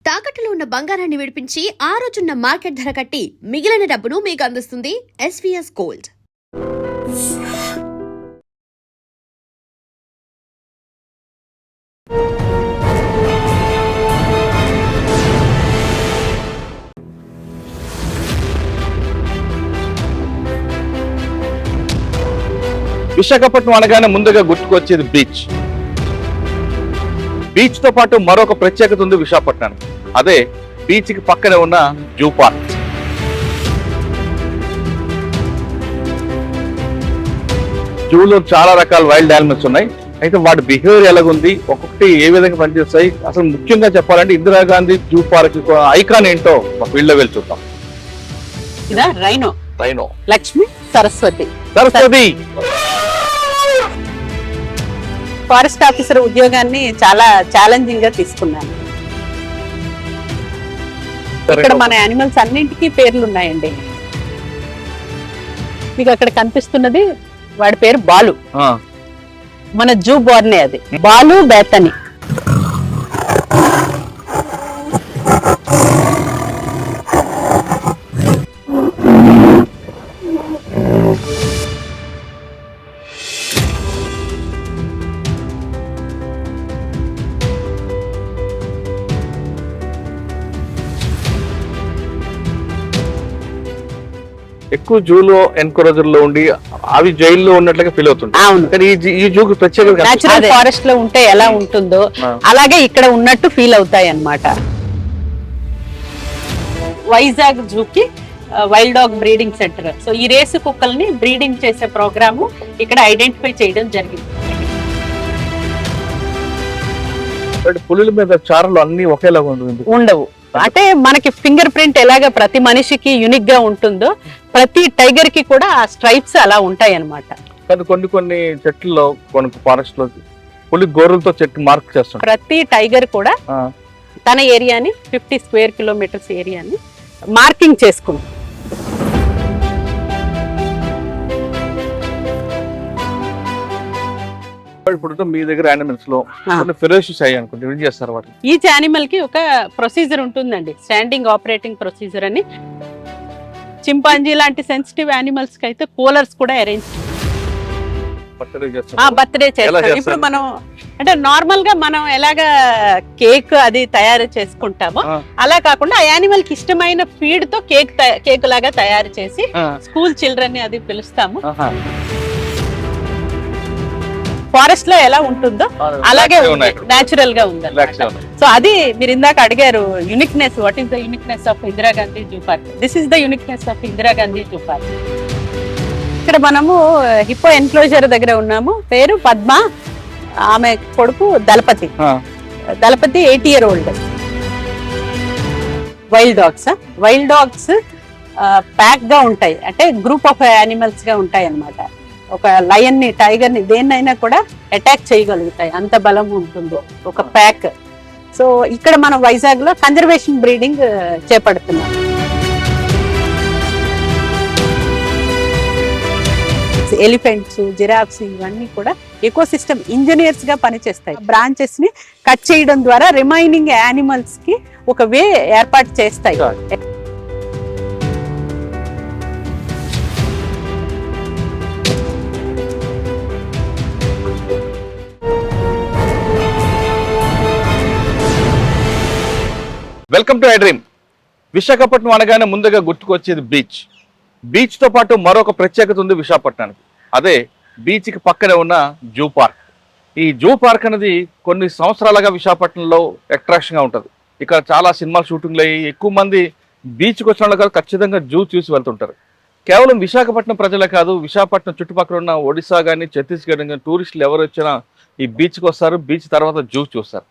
తాకట్టులో ఉన్న బంగారాన్ని విడిపించి ఆ రోజున్న మార్కెట్ ధర కట్టి మిగిలిన డబ్బును మీకు అందిస్తుంది ఎస్వీఎస్ గోల్డ్. విశాఖపట్నం అనగానే ముందుగా గుర్తుకొచ్చేది బీచ్. బీచ్ తో పాటు మరొక ప్రత్యేకత ఉంది విశాఖపట్నానికి. అదే బీచ్ కి పక్కనే ఉన్న జూ పార్క్. జూలో చాలా రకాల వైల్డ్ యానిమల్స్ ఉన్నాయి. అయితే వాటి బిహేవియర్ ఎలాగుంది, ఒక్కొక్కటి ఏ విధంగా పనిచేస్తాయి, అసలు ముఖ్యంగా చెప్పాలంటే ఇందిరాగాంధీ జూ పార్క్ ఐకాన్ ఏంటో మా ఫీల్డ్ లో వెళ్ళి చూద్దాం. Rhino rhino Lakshmi Saraswati forest officer ఉద్యోగాన్ని చాలా ఛాలెంజింగ్ గా తీసుకున్నాను. ఇక్కడ మన యానిమల్స్ అన్నింటికీ పేర్లు ఉన్నాయండి. మీకు అక్కడ కనిపిస్తున్నది వాడి పేరు బాలు. మన జూ బోర్నే అది బాలు బేతని. ఎక్కువ జూలో ఎన్కరేజర్ లో ఉండి అవి జైల్లో ఉన్నట్లుగా ఫీల్ అవుతుంది. కానీ ఈ జూకి ప్రత్యేకంగా నేచురల్ ఫారెస్ట్ లో ఉంటే ఎలా ఉంటుందో అలాగే ఇక్కడ ఉన్నట్టు ఫీల్ అవుతాయి అన్నమాట. వైజాగ్ జూకి wild dog breeding centre. So ఈ రేసు కుక్కల్ని బ్రీడింగ్ చేసే ప్రోగ్రాము ఇక్కడ ఐడెంటిఫై చేయడం జరిగింది. పులుల మీద చారలు అన్ని ఒకేలాగా ఉండవు. అంటే మనకి ఫింగర్ ప్రింట్ ఎలాగ ప్రతి మనిషికి యూనిక్ గా ఉంటుందో ప్రతి టైగర్ కి కూడా ఆ స్ట్రైప్స్ అలా ఉంటాయి అన్నమాట. కానీ కొన్ని చెట్లలో కొన్ని ఫారెస్ట్ లో పులి గోరులతో చెట్టు మార్క్ చేస్తాం. ప్రతి టైగర్ కూడా తన ఏరియాని 50 స్క్వేర్ కిలోమీటర్స్ ఏరియాని మార్కింగ్ చేసుకుంది. ఇప్పుడు మీ దగ్గర యానిమల్స్ లో ఫెరోషియస్ అయ్యి అనుకుంటే ఏం చేస్తారు వాటి? ఈచ్ యానిమల్ కి ఒక ప్రొసీజర్ ఉంటుందండి, స్టాండింగ్ ఆపరేటింగ్ ప్రొసీజర్ అని. చింపాంజీ లాంటి సెన్సిటివ్ యానిమల్స్ కి అయితే కూలర్స్ కూడా అరేంజ్ బర్త్డే చేస్తారు. ఇప్పుడు మనం అంటే నార్మల్ గా మనం ఎలాగా కేక్ అది తయారు చేసుకుంటామో అలా కాకుండా ఆ యానిమల్ కి ఇష్టమైన ఫీడ్ తో కేక్ లాగా తయారు చేసి స్కూల్ చిల్డ్రన్ ని అది పిలుస్తాము. ఫారెస్ట్ లో ఎలా ఉంటుందో అలాగే నేచురల్ గా ఉంది. సో అది మీరు ఇందాక అడిగారు uniqueness, what is the uniqueness of Indira Gandhi zoo park. This is the uniqueness of Indira Gandhi zoo park. ఇక్కడ మనము హిప్పో ఎన్క్లోజర్ దగ్గర ఉన్నాము. పేరు పద్మ, ఆమె కొడుకు దళపతి. 80 year old. Wild dogs pack గా ఉంటాయి, అంటే గ్రూప్ ఆఫ్ యానిమల్స్ గా ఉంటాయి అన్నమాట. ఒక లయన్ ని, టైగర్ ని, దేన్నైనా కూడా అటాక్ చేయగలుగుతాయి, అంత బలం ఉంటుంది ఒక ప్యాక్. సో ఇక్కడ మనం వైజాగ్ లో కన్జర్వేషన్ బ్రీడింగ్ చేపడుతున్నాం. ఎలిఫెంట్స్, జిరాఫ్స్ ఇవన్నీ కూడా ఎకోసిస్టమ్ ఇంజనీర్స్ గా పనిచేస్తాయి. బ్రాంచెస్ ని కట్ చేయడం ద్వారా రిమైనింగ్ యానిమల్స్ కి ఒక వే ఏర్పాటు చేస్తాయి. Welcome to I dream. Visakhapatnam అనగానే ముందుగా గుర్తుకొచ్చేది బీచ్. బీచ్ తో పాటు మరొక ప్రత్యేకత ఉంది విశాఖపట్నానికి. అదే బీచ్ కి పక్కనే ఉన్న జూ పార్క్. ఈ జూ పార్క్ అనేది కొన్ని సంవత్సరాలుగా విశాఖపట్నంలో అట్రాక్షన్ గా ఉంటుంది. ఇక్కడ చాలా సినిమా షూటింగ్లు అయ్యి ఎక్కువ మంది బీచ్కి వచ్చిన వాళ్ళు ఖచ్చితంగా జూ చూసి వెళ్తుంటారు. కేవలం విశాఖపట్నం ప్రజలే కాదు, విశాఖపట్నం చుట్టుపక్కల ఉన్న ఒడిశా కానీ ఛత్తీస్గఢ్ కానీ టూరిస్టులు ఎవరు వచ్చినా ఈ బీచ్కి వస్తారు. బీచ్ తర్వాత జూ చూస్తారు.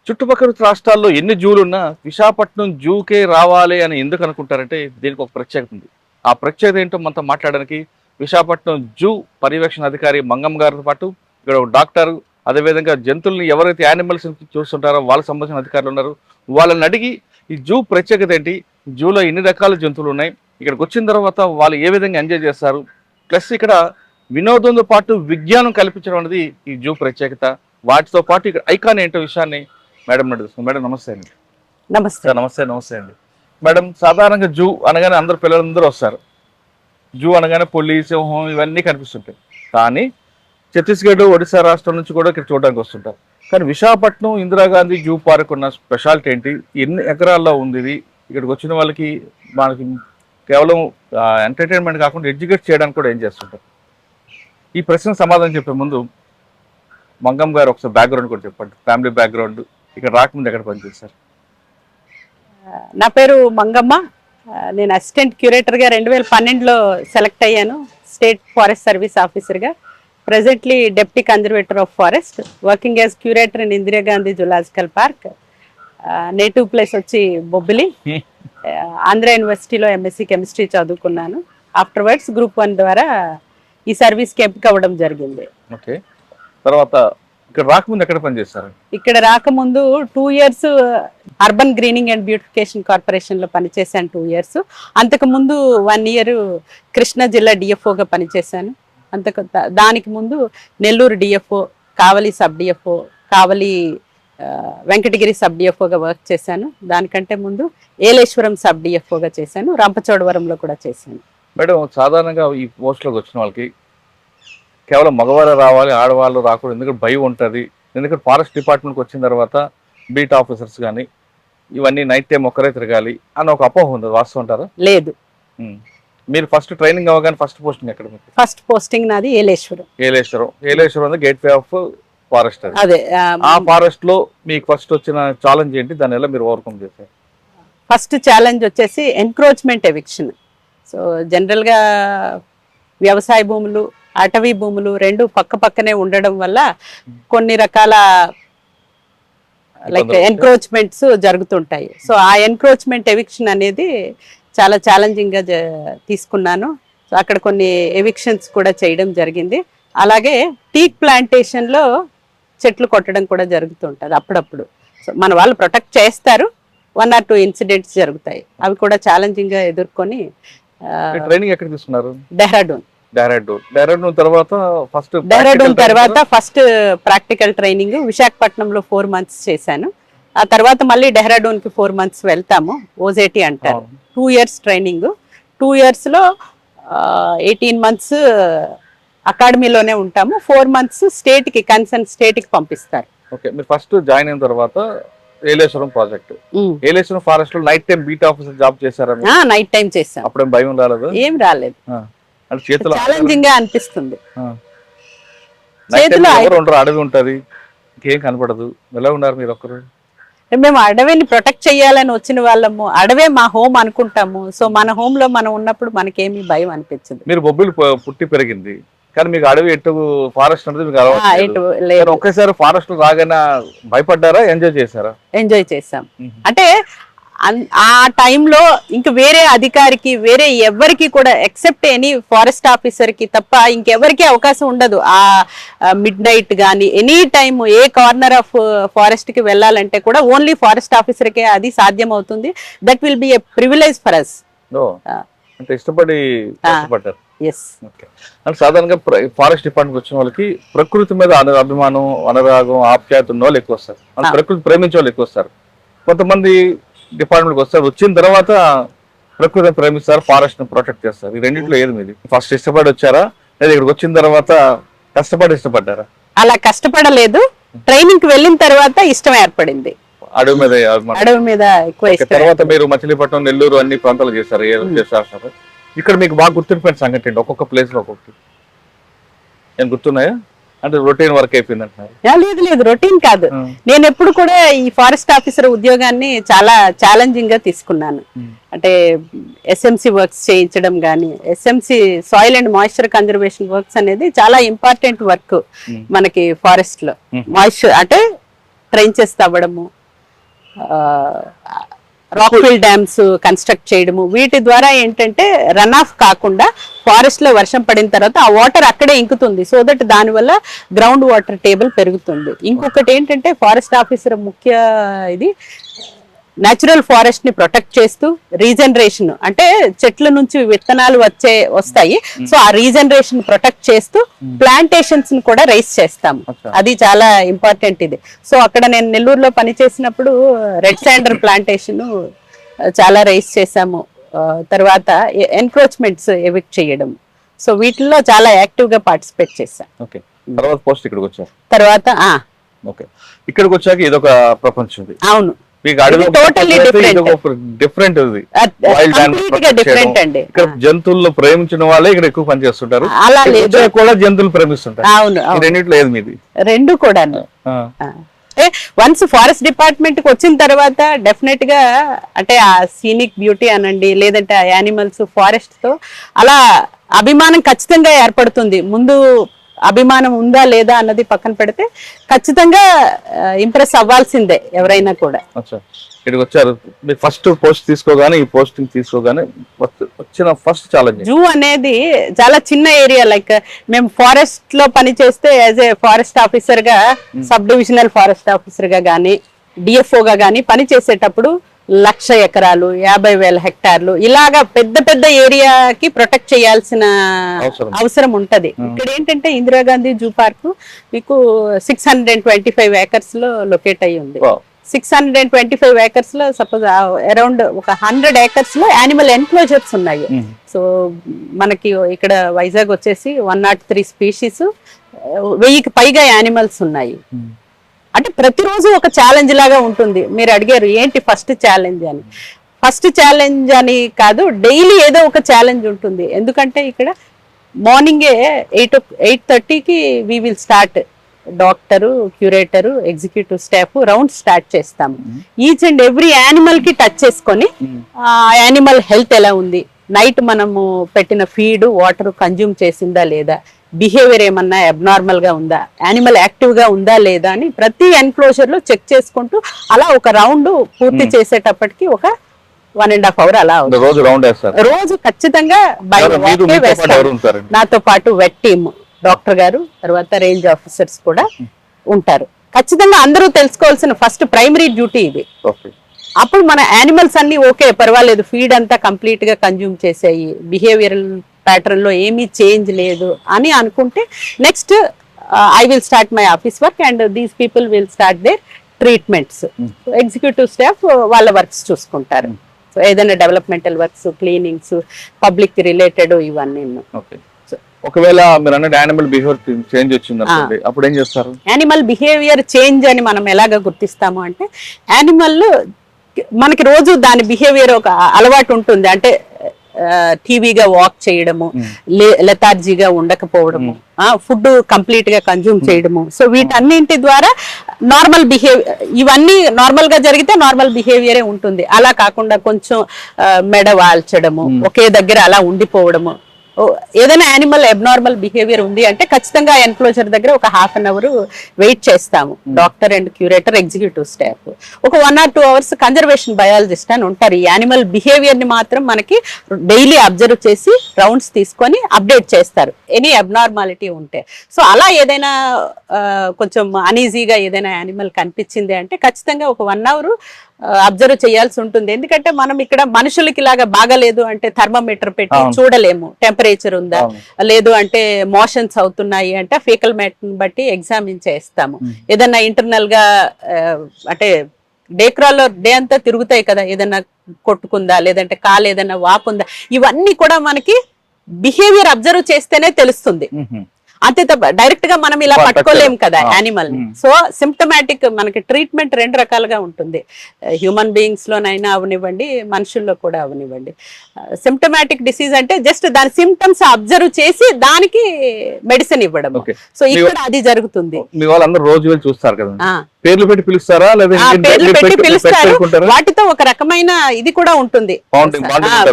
చుట్టుపక్కల రాష్ట్రాల్లో ఎన్ని జూలు ఉన్నా విశాఖపట్నం జూకే రావాలి అని ఎందుకు అనుకుంటారంటే దీనికి ఒక ప్రత్యేకత ఉంది. ఆ ప్రత్యేకత ఏంటో మనతో మాట్లాడడానికి విశాఖపట్నం జూ పర్యవేక్షణ అధికారి మంగమ్మ గారితో పాటు ఇక్కడ ఒక డాక్టర్, అదేవిధంగా జంతువుల్ని ఎవరైతే యానిమల్స్ చూస్తుంటారో వాళ్ళకి సంబంధించిన అధికారులు ఉన్నారు. వాళ్ళని అడిగి ఈ జూ ప్రత్యేకత ఏంటి, జూలో ఎన్ని రకాల జంతువులు ఉన్నాయి, ఇక్కడికి వచ్చిన తర్వాత వాళ్ళు ఏ విధంగా ఎంజాయ్ చేస్తారు, ప్లస్ ఇక్కడ వినోదంతో పాటు విజ్ఞానం కల్పించడం అనేది ఈ జూ ప్రత్యేకత. వాటితో పాటు ఇక్కడ ఐకాన్ ఏంటో విషయాన్ని మేడం నడుస్తుంది. మేడం నమస్తే అండి. నమస్తే. నమస్తే అండి మేడం. సాధారణంగా జూ అనగానే అందరు పిల్లలందరూ వస్తారు. జూ అనగానే పులి, సింహం ఇవన్నీ కనిపిస్తుంటాయి. కానీ ఛత్తీస్గఢ్, ఒడిశా రాష్ట్రం నుంచి కూడా ఇక్కడ చూడడానికి వస్తుంటారు. కానీ విశాఖపట్నం ఇందిరాగాంధీ జూ పార్క్ ఉన్న స్పెషాలిటీ ఏంటి? ఎన్ని ఎకరాల్లో ఉంది ఇది? ఇక్కడికి వచ్చిన వాళ్ళకి మనకి కేవలం ఎంటర్టైన్మెంట్ కాకుండా ఎడ్యుకేట్ చేయడానికి కూడా ఏం చేస్తుంటారు? ఈ ప్రశ్నకు సమాధానం చెప్పే ముందు మంగమ్మ గారు ఒకసారి బ్యాక్గ్రౌండ్ కూడా చెప్పండి. ఫ్యామిలీ బ్యాక్గ్రౌండ్, ఇక్కడ రాకముందు ఎక్కడ పనిచేస్తారు? నా పేరు మంగమ్మ. నేను అసిస్టెంట్ క్యూరేటర్గా 2012లో సెలెక్ట్ అయ్యాను. స్టేట్ ఫారెస్ట్ సర్వీస్ ఆఫీసర్గా. Presently deputy conservator of forest, working as curator in Indira Gandhi zoological park. Native place వచ్చి బొబ్బిలి. ఆంధ్ర యూనివర్సిటీలో ఎంఎస్సీ కెమిస్ట్రీ చదువుకున్నాను. ఆఫ్టర్వర్డ్స్ గ్రూప్ 1 ద్వారా ఈ సర్వీస్కి ఎంపిక అవ్వడం జరిగింది. ఓకే, తర్వాత ఇక్కడ రాకముందు ఎక్కడ పనిచేస్తారు? ఇక్కడ రాకముందు 2 years urban greening and beautification corporation లో పనిచేశాను. 2 years. అంతకు ముందు 1 year కృష్ణా జిల్లా డిఎఫ్ఓగా పనిచేశాను. దానికి ముందు నెల్లూరు డిఎఫ్ఓ, కావలి సబ్ డిఎఫ్ఓ, కావలి వెంకటగిరి సబ్ డిఎఫ్ఓగా వర్క్ చేశాను. దానికంటే ముందు ఏలేశ్వరం సబ్ డిఎఫ్ఓగా చేశాను. రంపచోడవరంలో కూడా చేశాను. మేడం, సాధారణంగా ఈ పోస్ట్లోకి వచ్చిన వాళ్ళకి కేవలం మగవారు రావాలి, ఆడవాళ్ళు రాకూడదు, ఎందుకంటే భయం ఉంటుంది. ఎందుకంటే ఫారెస్ట్ డిపార్ట్మెంట్కి వచ్చిన తర్వాత బీట్ ఆఫీసర్స్ కానీ ఇవన్నీ నైట్ టైం ఒక్కరే తిరగాలి అని ఒక అపోహ ఉంది. వాస్తవం అంటారా? లేదు. మీరు ఫస్ట్ ట్రైనింగ్ అవ్వగానే ఫస్ట్ పోస్టింగ్ ఎక్కడ? ఫస్ట్ పోస్టింగ్ నాది Yeleswaram. Yeleswaram gateway of forest. అదే ఆ ఫారెస్ట్ లో మీకు ఫస్ట్ వచ్చిన ఛాలెంజ్ ఏంటి? దాని ఎలా మీరు ఓవర్కమ్ చేశారు? ఫస్ట్ ఛాలెంజ్ వచ్చేసి ఎన్క్రోచ్మెంట్ ఎవిక్షన్. సో జనరల్గా వ్యవసాయ భూములు, అటవీ భూములు రెండు పక్క పక్కనే ఉండడం వల్ల కొన్ని రకాల లైక్ ఎన్క్రోచ్మెంట్స్ జరుగుతుంటాయి. సో ఆ ఎన్క్రోచ్మెంట్ ఎవిక్షన్ అనేది చాలా ఛాలెంజింగ్గా తీసుకున్నాను. సో అక్కడ కొన్ని ఎవిక్షన్స్ కూడా చేయడం జరిగింది. అలాగే టీక్ ప్లాంటేషన్లో చెట్లు కొట్టడం కూడా జరుగుతుంటుంది అప్పుడప్పుడు. సో మన వాళ్ళు ప్రొటెక్ట్ చేస్తారు. 1 or 2 ఇన్సిడెంట్స్ జరుగుతాయి. అవి కూడా ఛాలెంజింగ్గా ఎదుర్కొని ట్రైనింగ్ ఎక్కడ తీసుకున్నారు? డెహ్రాడూన్ తర్వాత ఫస్ట్ ప్రాక్టికల్ ట్రైనింగ్ విశాఖపట్నంలో 4 months చేశాను. ఆ తర్వాత మళ్ళీ డెహ్రాడూన్కి 4 months వెళ్తాము. ఓజేటీ అంటారు. 2 years ట్రైనింగ్. 2 yearsలో 18 months అకాడమీలోనే ఉంటాము. 4 months స్టేట్కి, కన్సర్న్ స్టేట్కి పంపిస్తారు. ఓకే, మీరు ఫస్ట్ జాయిన్ అయిన తర్వాత ఏలేశ్వరం ప్రాజెక్ట్, ఏలేశ్వరం ఫారెస్ట్ లో night time beat officer job చేశారా? నైట్ టైం చేశాను. అప్పుడేం భయం రాలేదు? ఏం రాలేదు. చేతులు ఛాలెంజింగ్ గా అనిపిస్తుంది. అడవి ఉంటది, ఇంకేం కనపడదు. ఎలా ఉన్నారు మీరు ఒక్కరు? మేము అడవిని ప్రొటెక్ట్ చేయాలని వచ్చిన వాళ్ళము. అడవే మా హోమ్ అనుకుంటాము. సో మన హోమ్ లో మనం ఉన్నప్పుడు మనకేమీ భయం అనిపించదు. మీరు బొబ్బిలి పుట్టి పెరిగింది, కానీ మీకు అడవి ఎటు ఫారెస్ట్ అనేది మీకు అలవాటు. ఒకేసారి ఫారెస్ట్ రాగానే భయపడ్డారా, ఎంజాయ్ చేశారా? ఎంజాయ్ చేసాం. అంటే ఆ టైంలో ఇంక వేరే అధికారికి, వేరే ఎవరికి కూడా ఎక్సెప్ట్ ఎనీ ఫారెస్ట్ ఆఫీసర్ కి తప్ప ఇంకెవరికి అవకాశం ఉండదు. ఆ మిడ్ నైట్ కానీ any time A corner of forest కి వెళ్ళాలంటే కూడా ఓన్లీ ఫారెస్ట్ ఆఫీసర్ కే అది సాధ్యం అవుతుంది. That will be a privilege for us. అంటే ఇష్టపడి ఇష్టపడ్డారు. ఎస్. అంటే సాధారణంగా ఫారెస్ట్ డిపార్ట్మెంట్ వచ్చిన వాళ్ళకి ప్రకృతి మీద అభిమానం, అనురాగం, ఆప్యాయత ఉన్న వాళ్ళు ఎక్కువ వస్తారు. ప్రకృతి ప్రేమించే వాళ్ళు ఎక్కువ వస్తారు. కొంతమంది డిపార్ట్మెంట్కి వస్తారు, వచ్చిన తర్వాత ప్రకృతిని ప్రేమిస్తారు, ఫారెస్ట్ ని ప్రొటెక్ట్ చేస్తారు. ఈ రెండింటిలో ఏది మీది? ఫస్ట్ ఇష్టపడి వచ్చారా, లేదా ఇక్కడికి వచ్చిన తర్వాత కష్టపడి ఇష్టపడ్డారా? అలా కష్టపడలేదు. ట్రైనింగ్ కి వెళ్ళిన తర్వాత ఇష్టం ఏర్పడింది. అడవి మీద ఎక్కువ ఇష్టం. తర్వాత మీరు మచిలీపట్నం, నెల్లూరు అన్ని ప్రాంతాలు చేశారు. ఇక్కడ మీకు బాగా గుర్తుండిపోయిన సంగతి ఏంటి? ఒక్కొక్క ప్లేస్ లో ఒక్కొక్కటి ఏం గుర్తున్నాయా? అంటే రొటీన్ వర్క్ అయిపోయింది అంటున్నారు? లేదు, రొటీన్ కాదు. నేను ఎప్పుడు కూడా ఈ ఫారెస్ట్ ఆఫీసర్ ఉద్యోగాన్ని చాలా ఛాలెంజింగ్ గా తీసుకున్నాను. అంటే ఎస్ఎంసి వర్క్స్ చేయించడం కానీ, SMC soil and moisture conservation works అనేది చాలా ఇంపార్టెంట్ వర్క్ మనకి ఫారెస్ట్ లో. మాయిశ్చర్ అంటే ట్రెంచెస్ తవ్వడము, రాక్ఫిల్ డ్యామ్స్ కన్స్ట్రక్ట్ చేయడము, వీటి ద్వారా ఏంటంటే రన్ ఆఫ్ కాకుండా ఫారెస్ట్ లో వర్షం పడిన తర్వాత ఆ వాటర్ అక్కడే ఇంకుతుంది. సో దట్ దానివల్ల గ్రౌండ్ వాటర్ టేబుల్ పెరుగుతుంది. ఇంకొకటి ఏంటంటే ఫారెస్ట్ ఆఫీసర్ ముఖ్య ఇది న్యాచురల్ ఫారెస్ట్ ని ప్రొటెక్ట్ చేస్తూ రీజనరేషన్ అంటే చెట్ల నుంచి విత్తనాలు వస్తాయి. సో ఆ రీజనరేషన్ ప్రొటెక్ట్ చేస్తూ ప్లాంటేషన్స్ ని కూడా రైస్ చేస్తాము. అది చాలా ఇంపార్టెంట్ ఇది. సో అక్కడ నేను నెల్లూరులో పనిచేసినప్పుడు రెడ్ శాండర్ ప్లాంటేషన్ చాలా రైస్ చేసాము. తర్వాత ఎన్క్రోచ్మెంట్స్ ఎవిక్ట్ చేయడం. సో వీటిల్లో చాలా యాక్టివ్ గా పార్టిసిపేట్ చేశాను. ఓకే, తర్వాత పోస్ట్ ఇక్కడికి వచ్చారు. తర్వాత ఓకే, ఇక్కడికి వచ్చాక ఇదొక ప్రపంచం. అవును, డిఫరెంట్ అండి. ఇక్కడ జంతువులను ప్రేమించిన వాళ్ళే ఇక్కడ ఎక్కువ పనిచేస్తుంటారు. అలా లేదు, కూడా జంతువులు ప్రేమిస్తుంటారు. అవును, రెండిట్లో లేదు మీది? రెండు కూడా. వన్స్ ఫారెస్ట్ డిపార్ట్మెంట్ కి వచ్చిన తర్వాత డెఫినెట్ గా అంటే ఆ సీనిక్ బ్యూటీ అనండి, లేదంటే ఆ యానిమల్స్ ఫారెస్ట్ తో అలా అభిమానం ఖచ్చితంగా ఏర్పడుతుంది. ముందు అభిమానం ఉందా లేదా అన్నది పక్కన పెడితే ఖచ్చితంగా ఇంప్రెస్ అవ్వాల్సిందే ఎవరైనా కూడా. ఇక్కడికి వచ్చారు, మీరు ఫస్ట్ పోస్ట్ తీసుకోగానే, ఈ పోస్టింగ్ తీసుకోగానే వచ్చిన ఫస్ట్ ఛాలెంజ్? జూ అనేది చాలా చిన్న ఏరియా. లైక్ మేము ఫారెస్ట్ లో పని చేస్తే యాజ్ ఏ ఫారెస్ట్ ఆఫీసర్ గా, సబ్ డివిజనల్ ఫారెస్ట్ ఆఫీసర్ గా గానీ, డిఎఫ్ఓ గా గానీ పని చేసేటప్పుడు 1,00,000 ఎకరాలు, 50,000 హెక్టార్లు ఇలాగా పెద్ద పెద్ద ఏరియాకి ప్రొటెక్ట్ చేయాల్సిన అవసరం ఉంటది. ఇక్కడ ఏంటంటే ఇందిరాగాంధీ జూ పార్క్ మీకు 625 ఏకర్స్ లో లొకేట్ అయ్యి ఉంది. 625 ఏకర్స్ లో సపోజ్ అరౌండ్ ఒక 100 ఏకర్స్ లో యానిమల్ ఎన్క్లోజర్స్ ఉన్నాయి. సో మనకి ఇక్కడ వైజాగ్ వచ్చేసి 103 స్పీషీస్, 1000కి పైగా యానిమల్స్ ఉన్నాయి. అంటే ప్రతిరోజు ఒక ఛాలెంజ్ లాగా ఉంటుంది. మీరు అడిగారు ఏంటి ఫస్ట్ ఛాలెంజ్ అని. ఫస్ట్ ఛాలెంజ్ అని కాదు, డైలీ ఏదో ఒక ఛాలెంజ్ ఉంటుంది. ఎందుకంటే ఇక్కడ మార్నింగే 8:30కి we will start. Doctor, curator, executive staff round start చేస్తాము. ఈచ్ అండ్ ఎవ్రీ యానిమల్ కి టచ్ చేసుకొని ఆ యానిమల్ హెల్త్ ఎలా ఉంది, నైట్ మనము పెట్టిన ఫీడ్, వాటర్ కన్జ్యూమ్ చేసిందా లేదా, బిహేవియర్ ఏమన్నా అబ్నార్మల్ గా ఉందా, యానిమల్ యాక్టివ్ గా ఉందా లేదా అని ప్రతి ఎన్క్లోజర్ లో చెక్ చేసుకుంటూ అలా ఒక రౌండ్ పూర్తి చేసేటప్పటికి ఒక 1.5 hours అలా రోజు ఖచ్చితంగా నాతో పాటు వెట్ టీమ్, డాక్టర్ గారు, తర్వాత రేంజ్ ఆఫీసర్స్ కూడా ఉంటారు. ఖచ్చితంగా అందరూ తెలుసుకోవాల్సిన ఫస్ట్ ప్రైమరీ డ్యూటీ ఇది. అప్పుడు మన యానిమల్స్ అన్ని ఓకే పర్వాలేదు, ఫీడ్ అంతా కంప్లీట్ గా కన్జ్యూమ్ చేసాయి, బిహేవియరల్ ప్యాటర్న్ లో ఏమీ చేంజ్ లేదు అని అనుకుంటే next I will start my office work and these people will start their treatments. Executive staff వాళ్ళ వర్క్స్ చూసుకుంటారు. సో ఏదైనా developmental works, cleanings, public related ఇవన్నీ. ఒకవేళ మీరు అన్నట్టు యానిమల్ బిహేవియర్ చేంజ్ వచ్చింది అనుకోండి, అప్పుడు ఏం చేస్తారు? యానిమల్ బిహేవియర్ చేంజ్ అని మనం ఎలాగ గుర్తిస్తాము అంటే, యానిమల్ మనకి రోజు దాని బిహేవియర్ ఒక అలవాటు ఉంటుంది. అంటే టీవీగా వాక్ చేయడము, లెథార్జీగా ఉండకపోవడము, ఫుడ్ కంప్లీట్ గా కన్జ్యూమ్ చేయడము. సో వీటన్నింటి ద్వారా నార్మల్ బిహేవియర్, ఇవన్నీ నార్మల్ గా జరిగితే నార్మల్ బిహేవియరే ఉంటుంది. అలా కాకుండా కొంచెం మెడ వాల్చడము, ఒకే దగ్గర అలా ఉండిపోవడము, ఏదైనా యానిమల్ అబ్నార్మల్ బిహేవియర్ ఉంది అంటే ఖచ్చితంగా ఎన్క్లోజర్ దగ్గర ఒక 1/2 hour వెయిట్ చేస్తాము. Doctor and curator, executive staff, ఒక 1 or 2 hours కన్జర్వేషన్ బయాలజిస్ట్ అని ఉంటారు. ఈ యానిమల్ బిహేవియర్ ని మాత్రం మనకి డైలీ అబ్జర్వ్ చేసి రౌండ్స్ తీసుకొని అప్డేట్ చేస్తారు ఎనీ అబ్నార్మాలిటీ ఉంటే. సో అలా ఏదైనా కొంచెం అనీజీగా ఏదైనా యానిమల్ కనిపించింది అంటే ఖచ్చితంగా ఒక 1 hour అబ్జర్వ్ చేయాల్సి ఉంటుంది. ఎందుకంటే మనం ఇక్కడ మనుషులకి ఇలాగా బాగలేదు అంటే థర్మోమీటర్ పెట్టి చూడలేము, టెంపరేచర్ ఉందా లేదు అంటే మోషన్స్ అవుతున్నాయి అంటే ఫీకల్ మ్యాటర్ బట్టి ఎగ్జామిన్ చేస్తాము. ఏదన్నా ఇంటర్నల్ గా అంటే డేక్రాల్లో డే అంతా తిరుగుతాయి కదా, ఏదన్నా కొట్టుకుందా లేదంటే కాలు ఏదన్నా వాపుందా, ఇవన్నీ కూడా మనకి బిహేవియర్ అబ్జర్వ్ చేస్తేనే తెలుస్తుంది. అంతే తప్ప డైరెక్ట్ గా మనం ఇలా పట్టుకోలేము కదా యానిమల్ ని. సో సిమ్టమాటిక్ మనకి ట్రీట్మెంట్ 2 రకాలుగా ఉంటుంది. హ్యూమన్ బీయింగ్స్ లోనైనా అవనివ్వండి, మనుషుల్లో కూడా అవనివ్వండి. సిమ్టమాటిక్ డిసీజ్ అంటే జస్ట్ దాని సిమ్టమ్స్ అబ్జర్వ్ చేసి దానికి మెడిసిన్ ఇవ్వడం. సో ఇక్కడ అది జరుగుతుంది. మీ వాళ్ళందరూ రోజు వెళ్ళి చూస్తారు కదా, పేర్లు పెట్టి పిలుస్తారా? పేర్లు పెట్టి పిలుస్తారు. వాటితో ఒక రకమైన ఇది కూడా ఉంటుంది,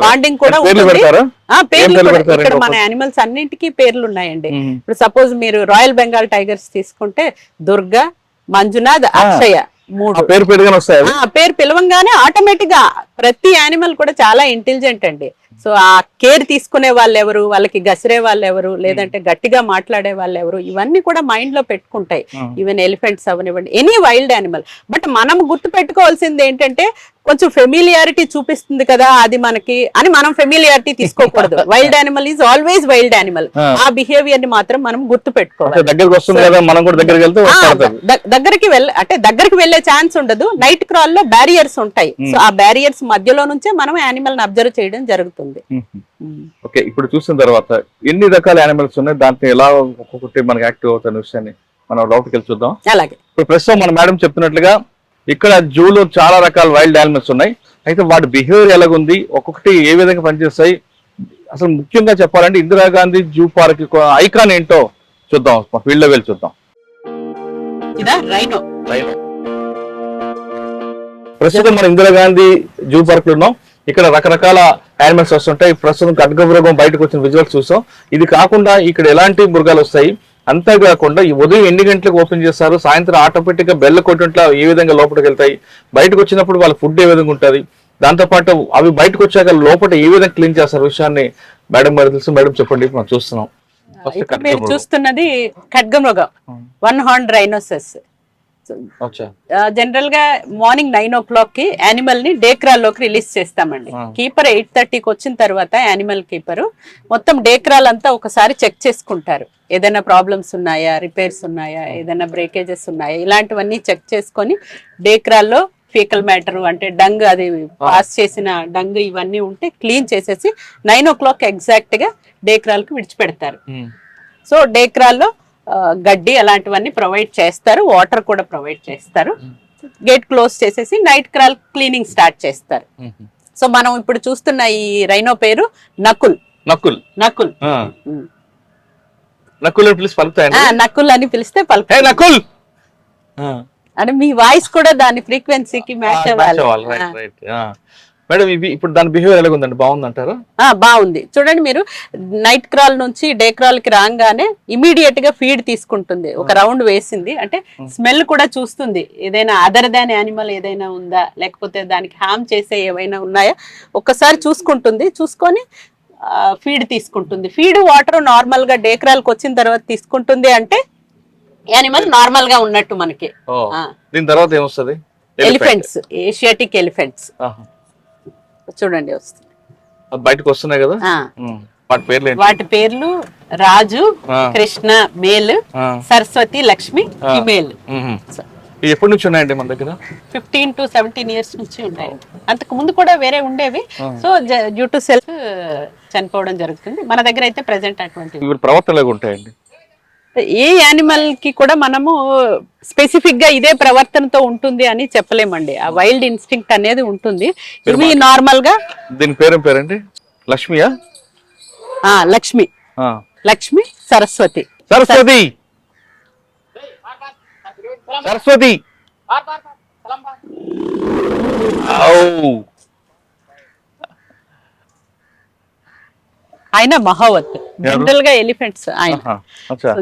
బాండింగ్ కూడా ఉంటుంది. పేర్లు ఇక్కడ మన యానిమల్స్ అన్నింటికి పేర్లు ఉన్నాయండి. ఇప్పుడు సపోజ్ మీరు రాయల్ బెంగాల్ టైగర్స్ తీసుకుంటే దుర్గా, మంజునాథ్, అక్షయ 3 పేరు పిలవంగానే ఆటోమేటిక్ గా ప్రతి యానిమల్ కూడా చాలా ఇంటెలిజెంట్ అండి. సో ఆ కేర్ తీసుకునే వాళ్ళు ఎవరు, వాళ్ళకి గసిరే వాళ్ళు ఎవరు, లేదంటే గట్టిగా మాట్లాడే వాళ్ళు ఎవరు, ఇవన్నీ కూడా మైండ్ లో పెట్టుకుంటాయి. ఈవెన్ ఎలిఫెంట్స్ అవనివ్వండి, ఎనీ వైల్డ్ యానిమల్. బట్ మనం గుర్తు పెట్టుకోవాల్సింది ఏంటంటే కొంచెం ఫెమిలియారిటీ చూపిస్తుంది కదా అది మనకి అని మనం ఫెమిలియారిటీ తీసుకోకూడదు. Wild animal is always wild animal. ఆ బిహేవియర్ ని మాత్రం మనం గుర్తు పెట్టుకోవాలి. దగ్గరికి వెళ్ళే ఛాన్స్ ఉండదు. నైట్ క్రాల్ లో బ్యారియర్స్ ఉంటాయి. సో ఆ బ్యారియర్స్ మధ్యలో నుంచే మనం యానిమల్ ని అబ్జర్వ్ చేయడం జరుగుతుంది. ఓకే, ఇప్పుడు చూసిన తర్వాత ఎన్ని రకాల యానిమల్స్ ఉన్నాయి, దాంట్లో ఎలా ఒక్కొక్కటి మనకి యాక్టివ్ అవుతున్న విషయాన్ని మనం లోపలికి వెళ్ళి చూద్దాం. అలాగే ఇప్పుడు ప్రస్తుతం మన మేడం చెప్తున్నట్లుగా ఇక్కడ జూలో చాలా రకాల వైల్డ్ యానిమల్స్ ఉన్నాయి. అయితే వాటి బిహేవియర్ ఎలాగుంది, ఒక్కొక్కటి ఏ విధంగా పనిచేస్తాయి, అసలు ముఖ్యంగా చెప్పాలంటే ఇందిరాగాంధీ జూ పార్క్ ఐకాన్ ఏంటో చూద్దాం, ఫీల్డ్ లో వెళ్ళి చూద్దాం. ప్రస్తుతం మన ఇందిరాగాంధీ జూ పార్క్ లో ఉన్నాం. ఇక్కడ రకరకాల యానిమల్స్ వస్తుంటాయి. ప్రస్తుతం ఖడ్గమృగం బయటకు వచ్చిన విజువల్స్ చూసాం. ఇది కాకుండా ఇక్కడ ఎలాంటి మృగాలు వస్తాయి, అంతేకాకుండా ఈ ఉదయం ఎన్ని గంటలకు ఓపెన్ చేస్తారు, సాయంత్రం ఆటోమేటిక్ గా బెల్ల కొట్టినట్లు ఏ విధంగా లోపలికి వెళ్తాయి, బయటకు వచ్చినప్పుడు వాళ్ళ ఫుడ్ ఏ విధంగా ఉంటుంది, దాంతోపాటు అవి బయటకు వచ్చాక లోపల ఏ విధంగా క్లీన్ చేస్తారు విషయాన్ని మేడం గారు తెలుసు. మేడం చెప్పండి, మనం చూస్తున్నాం. మీరు చూస్తున్నది ఖడ్గమృగం, 1 హార్న్ రైనోసెస్. జనరల్ గా మార్నింగ్ 9 o'clock కి యానిమల్ ని డేక్రాల్ లోకి రిలీజ్ చేస్తామండి. కీపర్ 8:30కి వచ్చిన తర్వాత యానిమల్ కీపర్ మొత్తం డేక్రాల్ అంతా ఒకసారి చెక్ చేసుకుంటారు. ఏదైనా ప్రాబ్లమ్స్ ఉన్నాయా, రిపేర్స్ ఉన్నాయా, ఏదైనా బ్రేకేజెస్ ఉన్నాయా, ఇలాంటివన్నీ చెక్ చేసుకొని డేక్రాల్లో ఫీకల్ మ్యాటర్ అంటే డంగ్, అది పాస్ చేసిన డంగ్ ఇవన్నీ ఉంటే క్లీన్ చేసేసి 9 o'clock ఎగ్జాక్ట్ గా డేక్రాల్ కి విడిచిపెడతారు. సో డేక్రాల్లో గడ్డి అలాంటివన్నీ ప్రొవైడ్ చేస్తారు, వాటర్ కూడా ప్రొవైడ్ చేస్తారు. గేట్ క్లోజ్ చేసేసి నైట్ క్రాల్ క్లీనింగ్ స్టార్ట్ చేస్తారు. సో మనం ఇప్పుడు చూస్తున్న ఈ రైనో పేరు నకుల్. నకుల్ నకుల్ నకుల్ అని పిలిచి పలుకుతాయండి. నకుల్ అని పిలిస్తే పలుకుతాయి. నకుల్ అంటే మీ వాయిస్ కూడా దాని ఫ్రీక్వెన్సీకి మ్యాచ్ అవ్వాలి. మేడం ఇవి ఇప్పుడు దాని బిహేవియర్ ఎలా ఉందండి, బాగుందంటారు? బాగుంది. చూడండి, మీరు నైట్ క్రాల్ నుంచి డే క్రాల్ కి రాగానే ఇమీడియట్ గా ఫీడ్ తీసుకుంటుంది. ఒక రౌండ్ వేసింది అంటే స్మెల్ కూడా చూస్తుంది, ఏదైనా అదర్ దాన్ యానిమల్ ఏదైనా ఉందా, లేకపోతే దానికి హామ్ చేసే ఏవైనా ఉన్నాయా ఒక్కసారి చూసుకుంటుంది. చూసుకొని ఫీడ్ తీసుకుంటుంది. ఫీడ్ వాటర్ నార్మల్ గా డే క్రాల్ కి వచ్చిన తర్వాత తీసుకుంటుంది అంటే యానిమల్ నార్మల్ గా ఉన్నట్టు మనకి. దీని తర్వాత ఏమొస్తుంది? ఎలిఫెంట్స్, ఏషియాటిక్ ఎలిఫెంట్స్ చూడండి వస్తుంది, బయటకు వస్తున్నాయి కదా. వాటి పేర్లు రాజు, కృష్ణ మేల్, సరస్వతి, లక్ష్మి ఫిమేల్. ఎప్పటి నుంచి ఉన్నాయండి మన దగ్గర? 15 to 17 years నుంచి ఉన్నాయి. అంతకు ముందు కూడా వేరే ఉండేవి. సో డ్యూ టు సెల్ఫ్ చనిపోవడం జరుగుతుంది. మన దగ్గర అయితే ప్రెసెంట్ అటువంటి ప్రవర్తనలు ఉంటాయండి. ఏ యానిమల్ కి కూడా మనము స్పెసిఫిక్ గా ఇదే ప్రవర్తనతో ఉంటుంది అని చెప్పలేమండి. ఆ వైల్డ్ ఇన్స్టింక్ట్ అనేది ఉంటుంది. ఇవి నార్మల్ గా దీని పేరేంటి? లక్ష్మియా? లక్ష్మి, లక్ష్మి, సరస్వతి. సరస్వతి సరస్వతి ఆయన మహావత్. జనరల్ గా ఎలిఫెంట్స్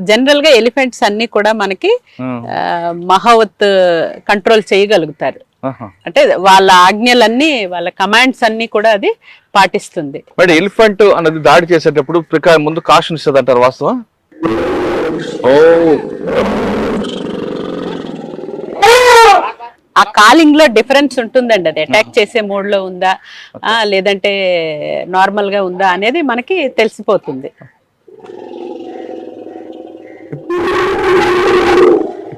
జనరల్ గా ఎలిఫెంట్స్ అన్ని కూడా మనకి మహావత్ కంట్రోల్ చేయగలుగుతారు. అంటే వాళ్ళ ఆజ్ఞలన్నీ, వాళ్ళ కమాండ్స్ అన్ని కూడా అది పాటిస్తుంది. బట్ ఎలిఫెంట్ అన్నది దాడి చేసేటప్పుడు ముందు కాషన్ ఇస్తుంది అంటారు, వాస్తవం? ఆ కాలింగ్ లో డిఫరెన్స్ ఉంటుందండి. అది అటాక్ చేసే మోడ్ లో ఉందా లేదంటే నార్మల్ గా ఉందా అనేది మనకి తెలిసిపోతుంది.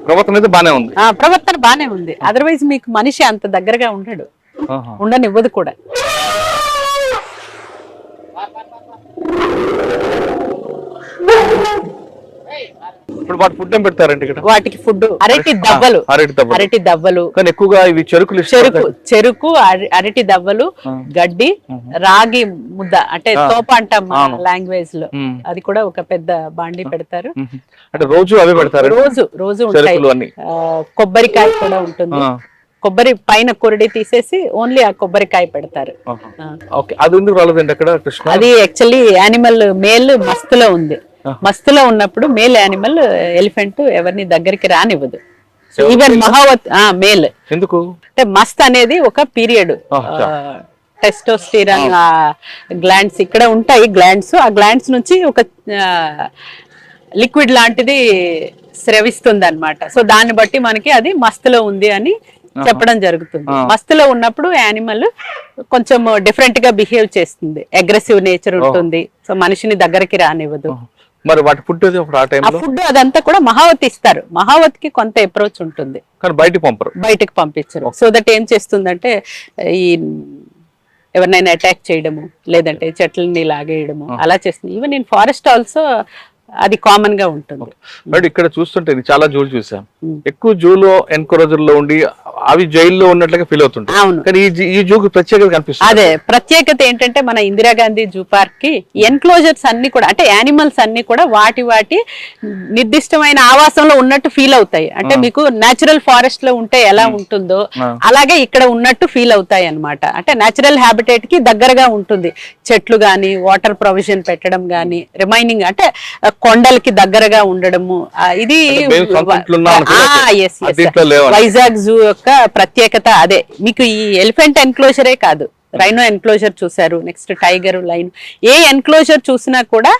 ప్రవర్తన బానే ఉంది. ప్రవర్తన బానే ఉంది. అదర్వైజ్ మీకు మనిషి అంత దగ్గరగా ఉండడు, ఉండనివ్వదు కూడా. ఇప్పుడు వాటి ఫుడ్ ఏం పెడతారండి ఇక్కడ? వాటికి ఫుడ్ అరటి దవ్వలు కానీ ఎక్కువగా ఇవి చెరుకు, అరటి దవ్వలు, గడ్డి, రాగి ముద్ద అంటే తోప అంటాం లాంగ్వేజ్ లో. అది కూడా ఒక పెద్ద బాండి పెడతారు. అంటే రోజు అవే పెడతారు? రోజు ఉంటాయి. కొబ్బరికాయ కూడా ఉంటుంది. కొబ్బరి పైన కొరడి తీసేసి ఓన్లీ ఆ కొబ్బరికాయ పెడతారు. అది యాక్చువల్లీ యానిమల్ మేల్ మస్తులో ఉంది. మస్తులో ఉన్నప్పుడు మేల్ యానిమల్ ఎలిఫెంట్ ఎవరిని దగ్గరికి రానివ్వదు. Even మహావత్ male. ఎందుకు అంటే మస్త్ అనేది ఒక పీరియడ్ టెస్టోస్టిరాన్ గ్లాండ్స్ ఇక్కడ ఉంటాయి. గ్లాండ్స్, ఆ గ్లాండ్స్ నుంచి ఒక లిక్విడ్ లాంటిది స్రవిస్తుంది అనమాట. సో దాన్ని బట్టి మనకి అది మస్తులో ఉంది అని చెప్పడం జరుగుతుంది. మస్తులో ఉన్నప్పుడు యానిమల్ కొంచెం డిఫరెంట్ గా బిహేవ్ చేస్తుంది, అగ్రెసివ్ నేచర్ ఉంటుంది. సో మనిషిని దగ్గరికి రానివ్వదు. మరి వాటి ఫుడ్ ఆ ఫుడ్ అదంతా కూడా మహావతి ఇస్తారు. మహావతికి కొంత అప్రోచ్ ఉంటుంది, బయటికి పంపించరు. సో దట్ ఏం చేస్తుందంటే ఈ ఎవరినైనా అటాక్ చేయడము, లేదంటే చెట్లని లాగేయడము అలా చేస్తుంది. ఈవెన్ ఇన్ ఫారెస్ట్ ఆల్సో అది కామన్ గా ఉంటుంది. బట్ ఇక్కడ చూస్తుంటే చాలా జూలు చూసాం, ఎక్కువ జూలో ఎన్కరేజర్ లో ఉండి అవి జైల్లో ఉన్నట్లుగా ఫీల్ అవుతుంటాయి. అవును, కానీ ఈ జూకు ప్రత్యేకత కనిపిస్తుంది. అదే ప్రత్యేకత ఏంటంటే మన ఇందిరాగాంధీ జూ పార్క్ కి ఎన్క్లోజర్స్ అన్ని కూడా, అంటే యానిమల్స్ అన్ని కూడా వాటి నిర్దిష్టమైన ఆవాసంలో ఉన్నట్టు ఫీల్ అవుతాయి. అంటే మీకు నేచురల్ ఫారెస్ట్ లో ఉంటే ఎలా ఉంటుందో అలాగే ఇక్కడ ఉన్నట్టు ఫీల్ అవుతాయి అన్నమాట. అంటే నేచురల్ హ్యాబిటేట్ కి దగ్గరగా ఉంటుంది. చెట్లు గాని, వాటర్ ప్రొవిజన్ పెట్టడం గాని, రిమైనింగ్ అంటే కొండలకి దగ్గరగా ఉండడము. ఇది వైజాగ్ జూ యొక్క ప్రత్యేకత అదే. మీకు ఈ ఎలిఫెంట్ ఎన్క్లోజరే కాదు, రైనో ఎన్క్లోజర్ చూసారు, నెక్స్ట్ టైగర్, లైన్, ఏ ఎన్క్లోజర్ చూసినా కూడా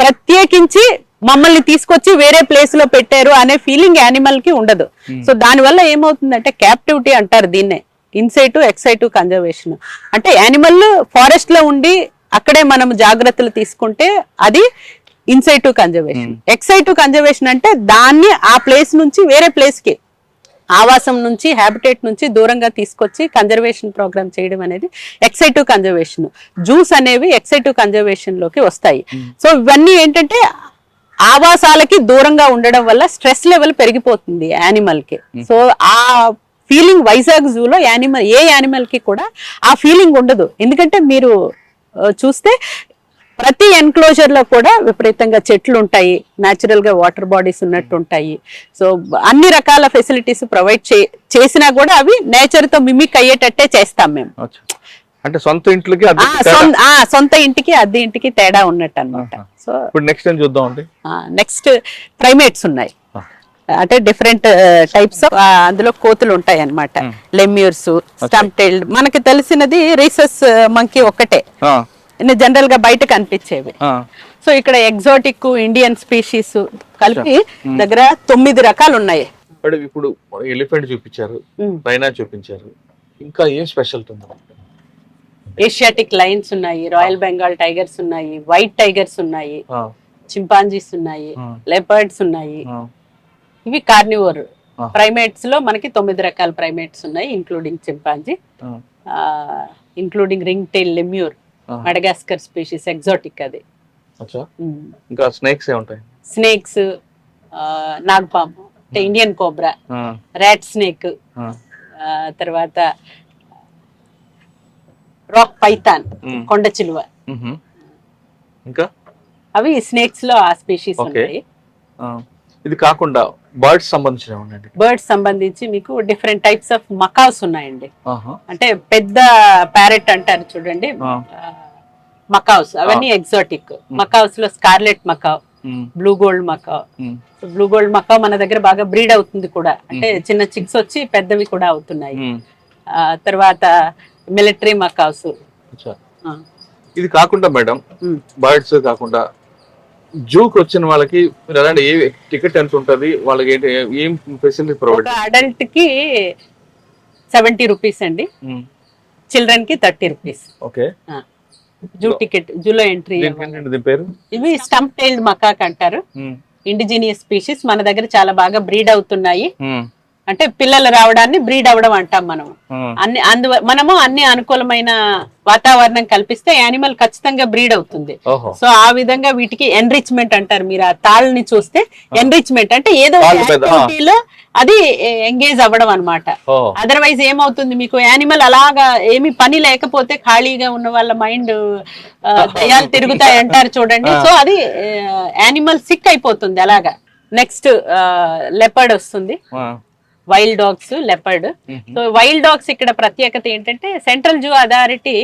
ప్రత్యేకించి మమ్మల్ని తీసుకొచ్చి వేరే ప్లేస్ లో పెట్టారు అనే ఫీలింగ్ యానిమల్ కి ఉండదు. సో దానివల్ల ఏమవుతుందంటే క్యాప్టివిటీ అంటారు దీన్నే, ఇన్సైటు ఎక్సైటివ్ కన్జర్వేషన్. అంటే యానిమల్ ఫారెస్ట్ లో ఉండి అక్కడే మనం జాగ్రత్తలు తీసుకుంటే అది ఇన్సైటివ్ కన్జర్వేషన్. ఎక్సైటివ్ కన్జర్వేషన్ అంటే దాన్ని ఆ ప్లేస్ నుంచి వేరే ప్లేస్ కి, ఆవాసం నుంచి, హ్యాబిటేట్ నుంచి దూరంగా తీసుకొచ్చి కన్జర్వేషన్ ప్రోగ్రామ్ చేయడం అనేది ఎక్సైటివ్ కన్జర్వేషన్. జూస్ అనేవి ఎక్సైటివ్ కన్జర్వేషన్ లోకి వస్తాయి. సో ఇవన్నీ ఏంటంటే ఆవాసాలకి దూరంగా ఉండడం వల్ల స్ట్రెస్ లెవెల్ పెరిగిపోతుంది యానిమల్ కి. సో ఆ ఫీలింగ్ వైజాగ్ జూలో ఏ యానిమల్ కి కూడా ఆ ఫీలింగ్ ఉండదు. ఎందుకంటే మీరు చూస్తే ప్రతి ఎన్క్లోజర్ లో కూడా విపరీతంగా చెట్లు ఉంటాయి, న్యాచురల్ గా వాటర్ బాడీస్ ఉన్నట్టు ఉంటాయి. సో అన్ని రకాల ఫెసిలిటీస్ ప్రొవైడ్ చేసినా కూడా అవి నేచర్ తో మిమిక్ అయ్యేటట్టే చేస్తాం మేము. అంటే సొంత ఇంటికి సొంత ఇంటికి అద్దె ఇంటికి తేడా ఉన్నట్టు అనమాట. సో నెక్స్ట్ ప్రైమేట్స్ ఉన్నాయి, అంటే డిఫరెంట్ టైప్స్ ఆఫ్, అందులో కోతులు ఉంటాయి అన్నమాట. లెమ్యూర్స్, స్టంప్ టైల్డ్, మనకి తెలిసినది రీసస్ మంకీ ఒక్కటే జనరల్ గా బయట కనిపించేవి. సో ఇక్కడ ఎగ్జాటిక్, ఇండియన్ స్పీషీస్ కలిపి దగ్గర 9 రకాలు ఉన్నాయి. ఇప్పుడు ఎలిఫెంట్ చూపించారు, రైనా చూపించారు, ఇంకా ఏం స్పెషల్ ఉంది? ఏషియాటిక్ లైన్స్ ఉన్నాయి, రాయల్ బెంగాల్ టైగర్స్ ఉన్నాయి, వైట్ టైగర్స్ ఉన్నాయి, చింపాంజీస్ ఉన్నాయి, లెపర్డ్స్ ఉన్నాయి. ఇవి కార్నివోర్ ప్రైమేట్స్ లో మనకి 9 రకాల ప్రైమేట్స్ ఉన్నాయి, including chimpanzee, including ring tail lemur, Madagascar species, exotic అది. ఇంకా స్నేక్స్ ఏ ఉంటాయి? స్నేక్స్, నాగపాము, ఇండియన్ కోబ్రా, ర్యాట్ స్నేక్, తర్వాత రాక్ పైథాన్, కొండ చిలువ, ఇంకా అవి స్నేక్స్ లో ఆ స్పీషీస్ ఉంటాయి. ఇది కాకుండా బర్డ్స్ సంబంధించి బర్డ్స్ సంబంధించి మీకు డిఫరెంట్ టైప్స్ ఆఫ్ మకావ్స్ ఉన్నాయండి. అంటే పెద్ద ప్యారెట్ అంటారు చూడండి, మకావ్స్, అవన్నీ ఎగ్జాటిక్. మకావ్స్ లో scarlet macaw, blue gold macaw. Blue gold macaw మన దగ్గర బాగా బ్రీడ్ అవుతుంది కూడా, అంటే చిన్న చిక్స్ వచ్చి పెద్దవి కూడా అవుతున్నాయి. తర్వాత మిలిటరీ మకావ్స్. ఇది కాకుండా మేడం, బర్డ్స్ కాకుండా జూకి వచ్చిన వాళ్ళకి ఎలాంటి టికెట్ ఎంత ఉంటది, వాళ్ళకి ఏం ఫెసిలిటీ ప్రొవైడ్? అడల్ట్ కి 70 రూపీస్ అండి, చిల్డ్రన్ కి 30 రూపీస్. ఓకే, జూ టికెట్, జూలో ఎంట్రీ. ఇవి స్టంప్ టైల్డ్ మకాక్ అంటారు, ఇండిజినియస్ స్పీషీస్. మన దగ్గర చాలా బాగా బ్రీడ్ అవుతున్నాయి. అంటే పిల్లలు రావడాన్ని బ్రీడ్ అవ్వడం అంటాం మనం. మనము అన్ని అనుకూలమైన వాతావరణం కల్పిస్తే యానిమల్ ఖచ్చితంగా బ్రీడ్ అవుతుంది. సో ఆ విధంగా వీటికి ఎన్రిచ్మెంట్ అంటారు. మీరు ఆ తాళ్ళని చూస్తే ఎన్రిచ్మెంట్ అంటే ఏదో యాక్టివిటీలో అది ఎంగేజ్ అవ్వడం అనమాట. అదర్వైజ్ ఏమవుతుంది, మీకు యానిమల్ అలాగా ఏమి పని లేకపోతే ఖాళీగా ఉన్న వాళ్ళ మైండ్ దయాలు తిరుగుతాయి అంటారు చూడండి. సో అది యానిమల్ సిక్ అయిపోతుంది అలాగా. నెక్స్ట్ లెపర్డ్ వస్తుంది, wild dogs, leopard. So wild dogs ఇక్కడ ప్రత్యేకత ఏంటంటే సెంట్రల్ జూ అథారిటీ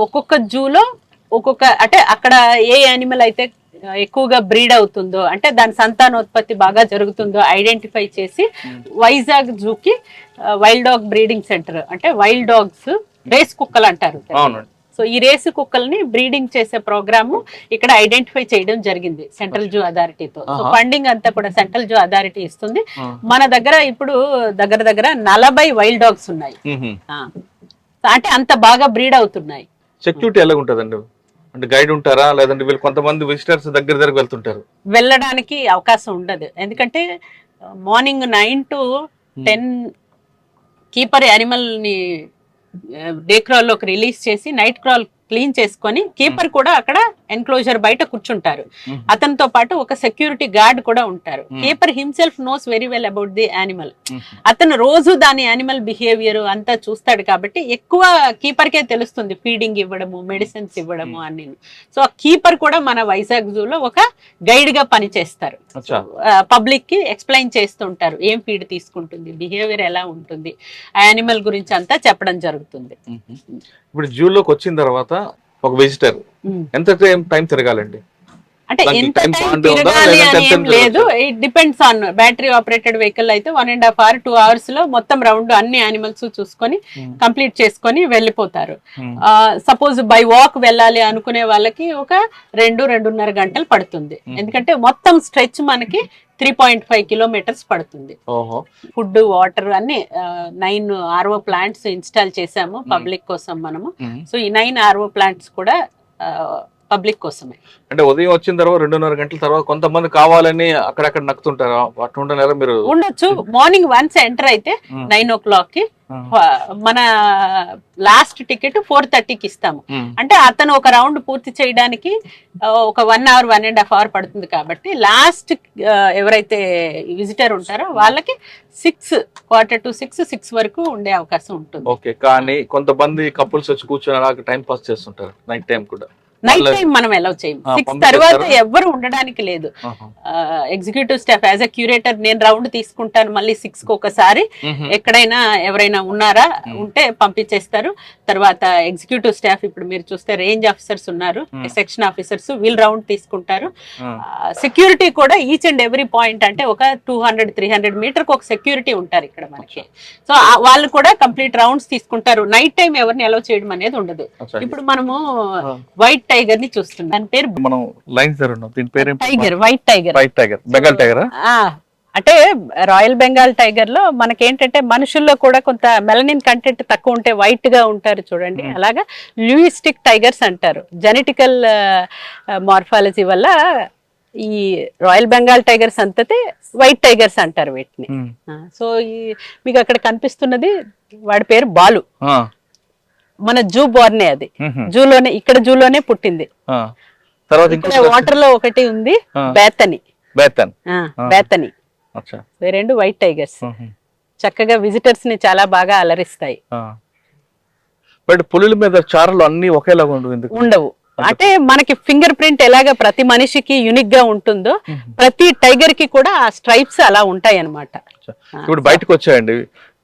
ఒక్కొక్క జూలో ఒక్కొక్క, అంటే అక్కడ ఏ యానిమల్ అయితే ఎక్కువగా బ్రీడ్ అవుతుందో, అంటే దాని సంతానోత్పత్తి బాగా జరుగుతుందో ఐడెంటిఫై చేసి వైజాగ్ జూకి వైల్డ్ డాగ్ బ్రీడింగ్ సెంటర్, అంటే వైల్డ్ డాగ్స్ రేస్ కుక్కలు అంటారు. అవునండి. సో ఈ రేసు కుక్కల్ని బ్రీడింగ్ చేసే ప్రోగ్రాము ఇక్కడ ఐడెంటిఫై చేయడం జరిగింది సెంట్రల్ జూ అథారిటీతో. సో ఫండింగ్ అంతా కూడా సెంట్రల్ జూ అథారిటీ ఇస్తుంది. మన దగ్గర ఇప్పుడు దగ్గర 40 వైల్డ్ డాగ్స్ ఉన్నాయి. అంటే అంత బాగా బ్రీడ్ అవుతున్నాయి. సెక్యూరిటీ ఎలా ఉంటదండి? అంటే గైడ్ ఉంటారా, లేదంటే వీళ్ళు కొంతమంది విజిటర్స్ దగ్గర వెళ్తుంటారు? వెళ్ళడానికి అవకాశం ఉండదు, ఎందుకంటే మార్నింగ్ 9 to 10 కీపర్ యానిమల్ ని డే క్రాల్ లోకి రిలీజ్ చేసి నైట్ క్రాల్ క్లీన్ చేసుకొని కీపర్ కూడా అక్కడ ఎన్క్లోజర్ బయట కూర్చుంటారు. అతనితో పాటు ఒక సెక్యూరిటీ గార్డ్ కూడా ఉంటారు. Keeper himself knows very well about the animal. అతను రోజు దాని యానిమల్ బిహేవియర్ అంతా చూస్తాడు కాబట్టి ఎక్కువ కీపర్ కే తెలుస్తుంది ఫీడింగ్ ఇవ్వడము, మెడిసిన్స్ ఇవ్వడము అన్ని. సో ఆ కీపర్ కూడా మన వైజాగ్ జూలో ఒక గైడ్ గా పనిచేస్తారు. పబ్లిక్ కి ఎక్స్ప్లెయిన్ చేస్తుంటారు ఏం ఫీడ్ తీసుకుంటుంది, బిహేవియర్ ఎలా ఉంటుంది, ఆ యానిమల్ గురించి అంతా చెప్పడం జరుగుతుంది. ఇప్పుడు జూలోకి వచ్చిన తర్వాత ఒక విజిటర్ ఎంత టైం తిరగాలండి? అంటే ఎంత టైం తిరగాలి అని ఏం లేదు, it depends on battery operated vehicle అయితే 1.5 hours 2 hours లో మొత్తం రౌండ్ అన్ని యానిమల్స్ చూసుకొని కంప్లీట్ చేసుకొని వెళ్ళిపోతారు. సపోజ్ బై వాక్ వెళ్ళాలి అనుకునే వాళ్ళకి ఒక 2-2.5 గంటలు పడుతుంది. ఎందుకంటే మొత్తం స్ట్రెచ్ మనకి 3.5 kilometers పడుతుంది. ఫుడ్, వాటర్ అన్ని 9 RO ప్లాంట్స్ ఇన్స్టాల్ చేసాము పబ్లిక్ కోసం మనము. సో ఈ 9 RO ప్లాంట్స్ కూడా పబ్లిక్ కోసమే. అంటే ఉదయం వచ్చిన తర్వాత 2.5 గంటల తర్వాత కొంతమంది కావాలని అక్కడక్కడ నక్కుతుంటారా? అట్లా ఉండలేరా? మీరు ఉండొచ్చు. మార్నింగ్ వన్స్ ఎంటర్ అయితే 9 o'clock కి మన లాస్ట్ టికెట్ 4:30కి ఇస్తాము. అంటే అతను ఒక రౌండ్ పూర్తి చేయడానికి ఒక 1 hour 1.5 hour పడుతుంది కాబట్టి లాస్ట్ ఎవరైతే విజిటర్ ఉంటారో వాళ్ళకి 6, 5:45, 6 వరకు ఉండే అవకాశం ఉంటుంది. ఓకే. కానీ కొంతమంది కపుల్స్ వచ్చి కూర్చొని అలా టైం పాస్ చేస్తుంటారు నైట్ టైం కూడా. నైట్ టైం మనం అలౌ చేయం. 6 తర్వాత ఎవరు ఉండడానికి లేదు. Executive staff as a curator నేను రౌండ్ తీసుకుంటాను, మళ్ళీ 6కి ఒకసారి ఎక్కడైనా ఎవరైనా ఉన్నారా ఉంటే పంపించేస్తారు. తర్వాత ఎగ్జిక్యూటివ్ స్టాఫ్ ఇప్పుడు మీరు చూస్తే రేంజ్ ఆఫీసర్స్ ఉన్నారు, సెక్షన్ ఆఫీసర్స్, వీళ్ళు రౌండ్ తీసుకుంటారు. సెక్యూరిటీ కూడా ఈచ్ అండ్ ఎవ్రీ పాయింట్ అంటే ఒక 200-300 మీటర్ ఒక సెక్యూరిటీ ఉంటారు ఇక్కడ మనకి. సో వాళ్ళు కూడా కంప్లీట్ రౌండ్స్ తీసుకుంటారు. నైట్ టైం ఎవరిని అలౌ చేయడం అనేది ఉండదు. ఇప్పుడు మనము వైట్ టైగర్ ని చూస్తున్నాం. దాని పేరు మనం లైన్స్ ఉన్నాం. దీని పేరు tiger, white tiger. White tiger, Bengal tiger. అంటే రాయల్ బెంగాల్ టైగర్ లో మనకేంటంటే మనుషుల్లో కూడా కొంత మెలనిన్ కంటెంట్ తక్కువ ఉంటే వైట్ గా ఉంటారు చూడండి, అలాగా లూయిస్టిక్ టైగర్స్ అంటారు. జెనెటికల్ మార్ఫాలజీ వల్ల ఈ రాయల్ బెంగాల్ టైగర్స్ అంతతే వైట్ టైగర్స్ అంటారు వీటిని. సో మీకు అక్కడ కనిపిస్తున్నది వాడి పేరు బాలు. మన జూ బోర్నే, అది జూలోనే, ఇక్కడ జూలోనే పుట్టింది. వాటర్ లో ఒకటి ఉంది బేతని. బేతని రెండు వైట్ టైగర్స్ చక్కగా విజిటర్స్ ని చాలా బాగా అలరిస్తాయి. బట్ పులుల మీద చారలు అన్ని ఒకేలాగా ఉండవు. అంటే మనకి ఫింగర్ ప్రింట్ ఎలాగా ప్రతి మనిషికి యూనిక్ గా ఉంటుందో ప్రతి టైగర్ కి కూడా ఆ స్ట్రైప్స్ అలా ఉంటాయి అన్నమాట. ఇప్పుడు బయటకు వచ్చాయండి,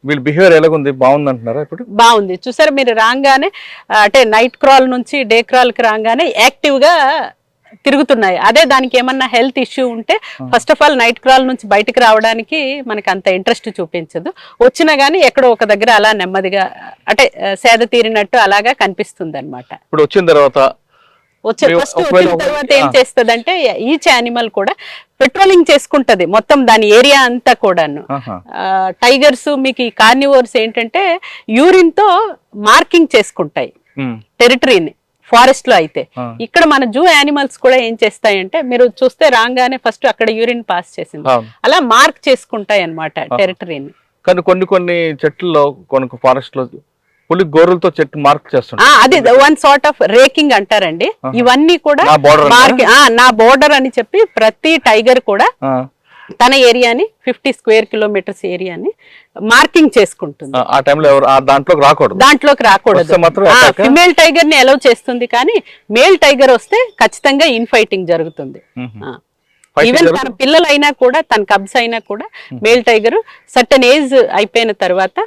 వీళ్ళ బిహేవియర్ ఎలాగుంది? బాగుంది అంటున్నారా? ఇప్పుడు బాగుంది. చూసారు మీరు రాగానే, అంటే నైట్ క్రాల్ నుంచి డే క్రాల్ కి రాగానే యాక్టివ్ గా తిరుగుతున్నాయి. అదే దానికి ఏమన్నా హెల్త్ ఇష్యూ ఉంటే first of all night crawl నుంచి బయటకు రావడానికి మనకి అంత ఇంట్రెస్ట్ చూపించదు. వచ్చినా గానీ ఎక్కడో ఒక దగ్గర అలా నెమ్మదిగా అంటే సేద తీరినట్టు అలాగా కనిపిస్తుంది అనమాట. ఇప్పుడు వచ్చిన తర్వాత ఏం చేస్తదంటే ఈచ్ యానిమల్ కూడా పెట్రోలింగ్ చేసుకుంటది మొత్తం దాని ఏరియా అంతా కూడాను. టైగర్స్ మీకు ఈ కార్నివోర్స్ ఏంటంటే యూరిన్ తో మార్కింగ్ చేసుకుంటాయి టెరిటరీని. ఫారెస్ట్ లో అయితే ఇక్కడ మన జూ యానిమల్స్ కూడా ఏం చేస్తాయంటే మీరు చూస్తే రాగానే ఫస్ట్ అక్కడ యూరిన్ పాస్ చేసింది అలా మార్క్ చేసుకుంటాయి అన్నమాట టెరిటరీని. కానీ కొన్ని చెట్లలో కొన్ని ఫారెస్ట్ లో పులి గోరులతో చెట్టు మార్క్ చేస్తుంది. అది వన్ సార్ట్ ఆఫ్ రేకింగ్ అంటారండి. ఇవన్నీ కూడా నా బోర్డర్ అని చెప్పి ప్రతి టైగర్ కూడా తన ఏరియాని 50 square kilometers ఏరియాని మార్కింగ్ చేసుకుంటుంది. ఆ టైంలో దాంట్లోకి రాకూడదు. ఫిమేల్ టైగర్ ని అలౌ చేస్తుంది, కానీ మేల్ టైగర్ వస్తే ఖచ్చితంగా ఇన్ ఫైటింగ్ జరుగుతుంది. ఈవెన్ తన పిల్లలైనా కూడా, తన కబ్స్ అయినా కూడా మేల్ టైగర్ సర్టన్ ఏజ్ అయిపోయిన తర్వాత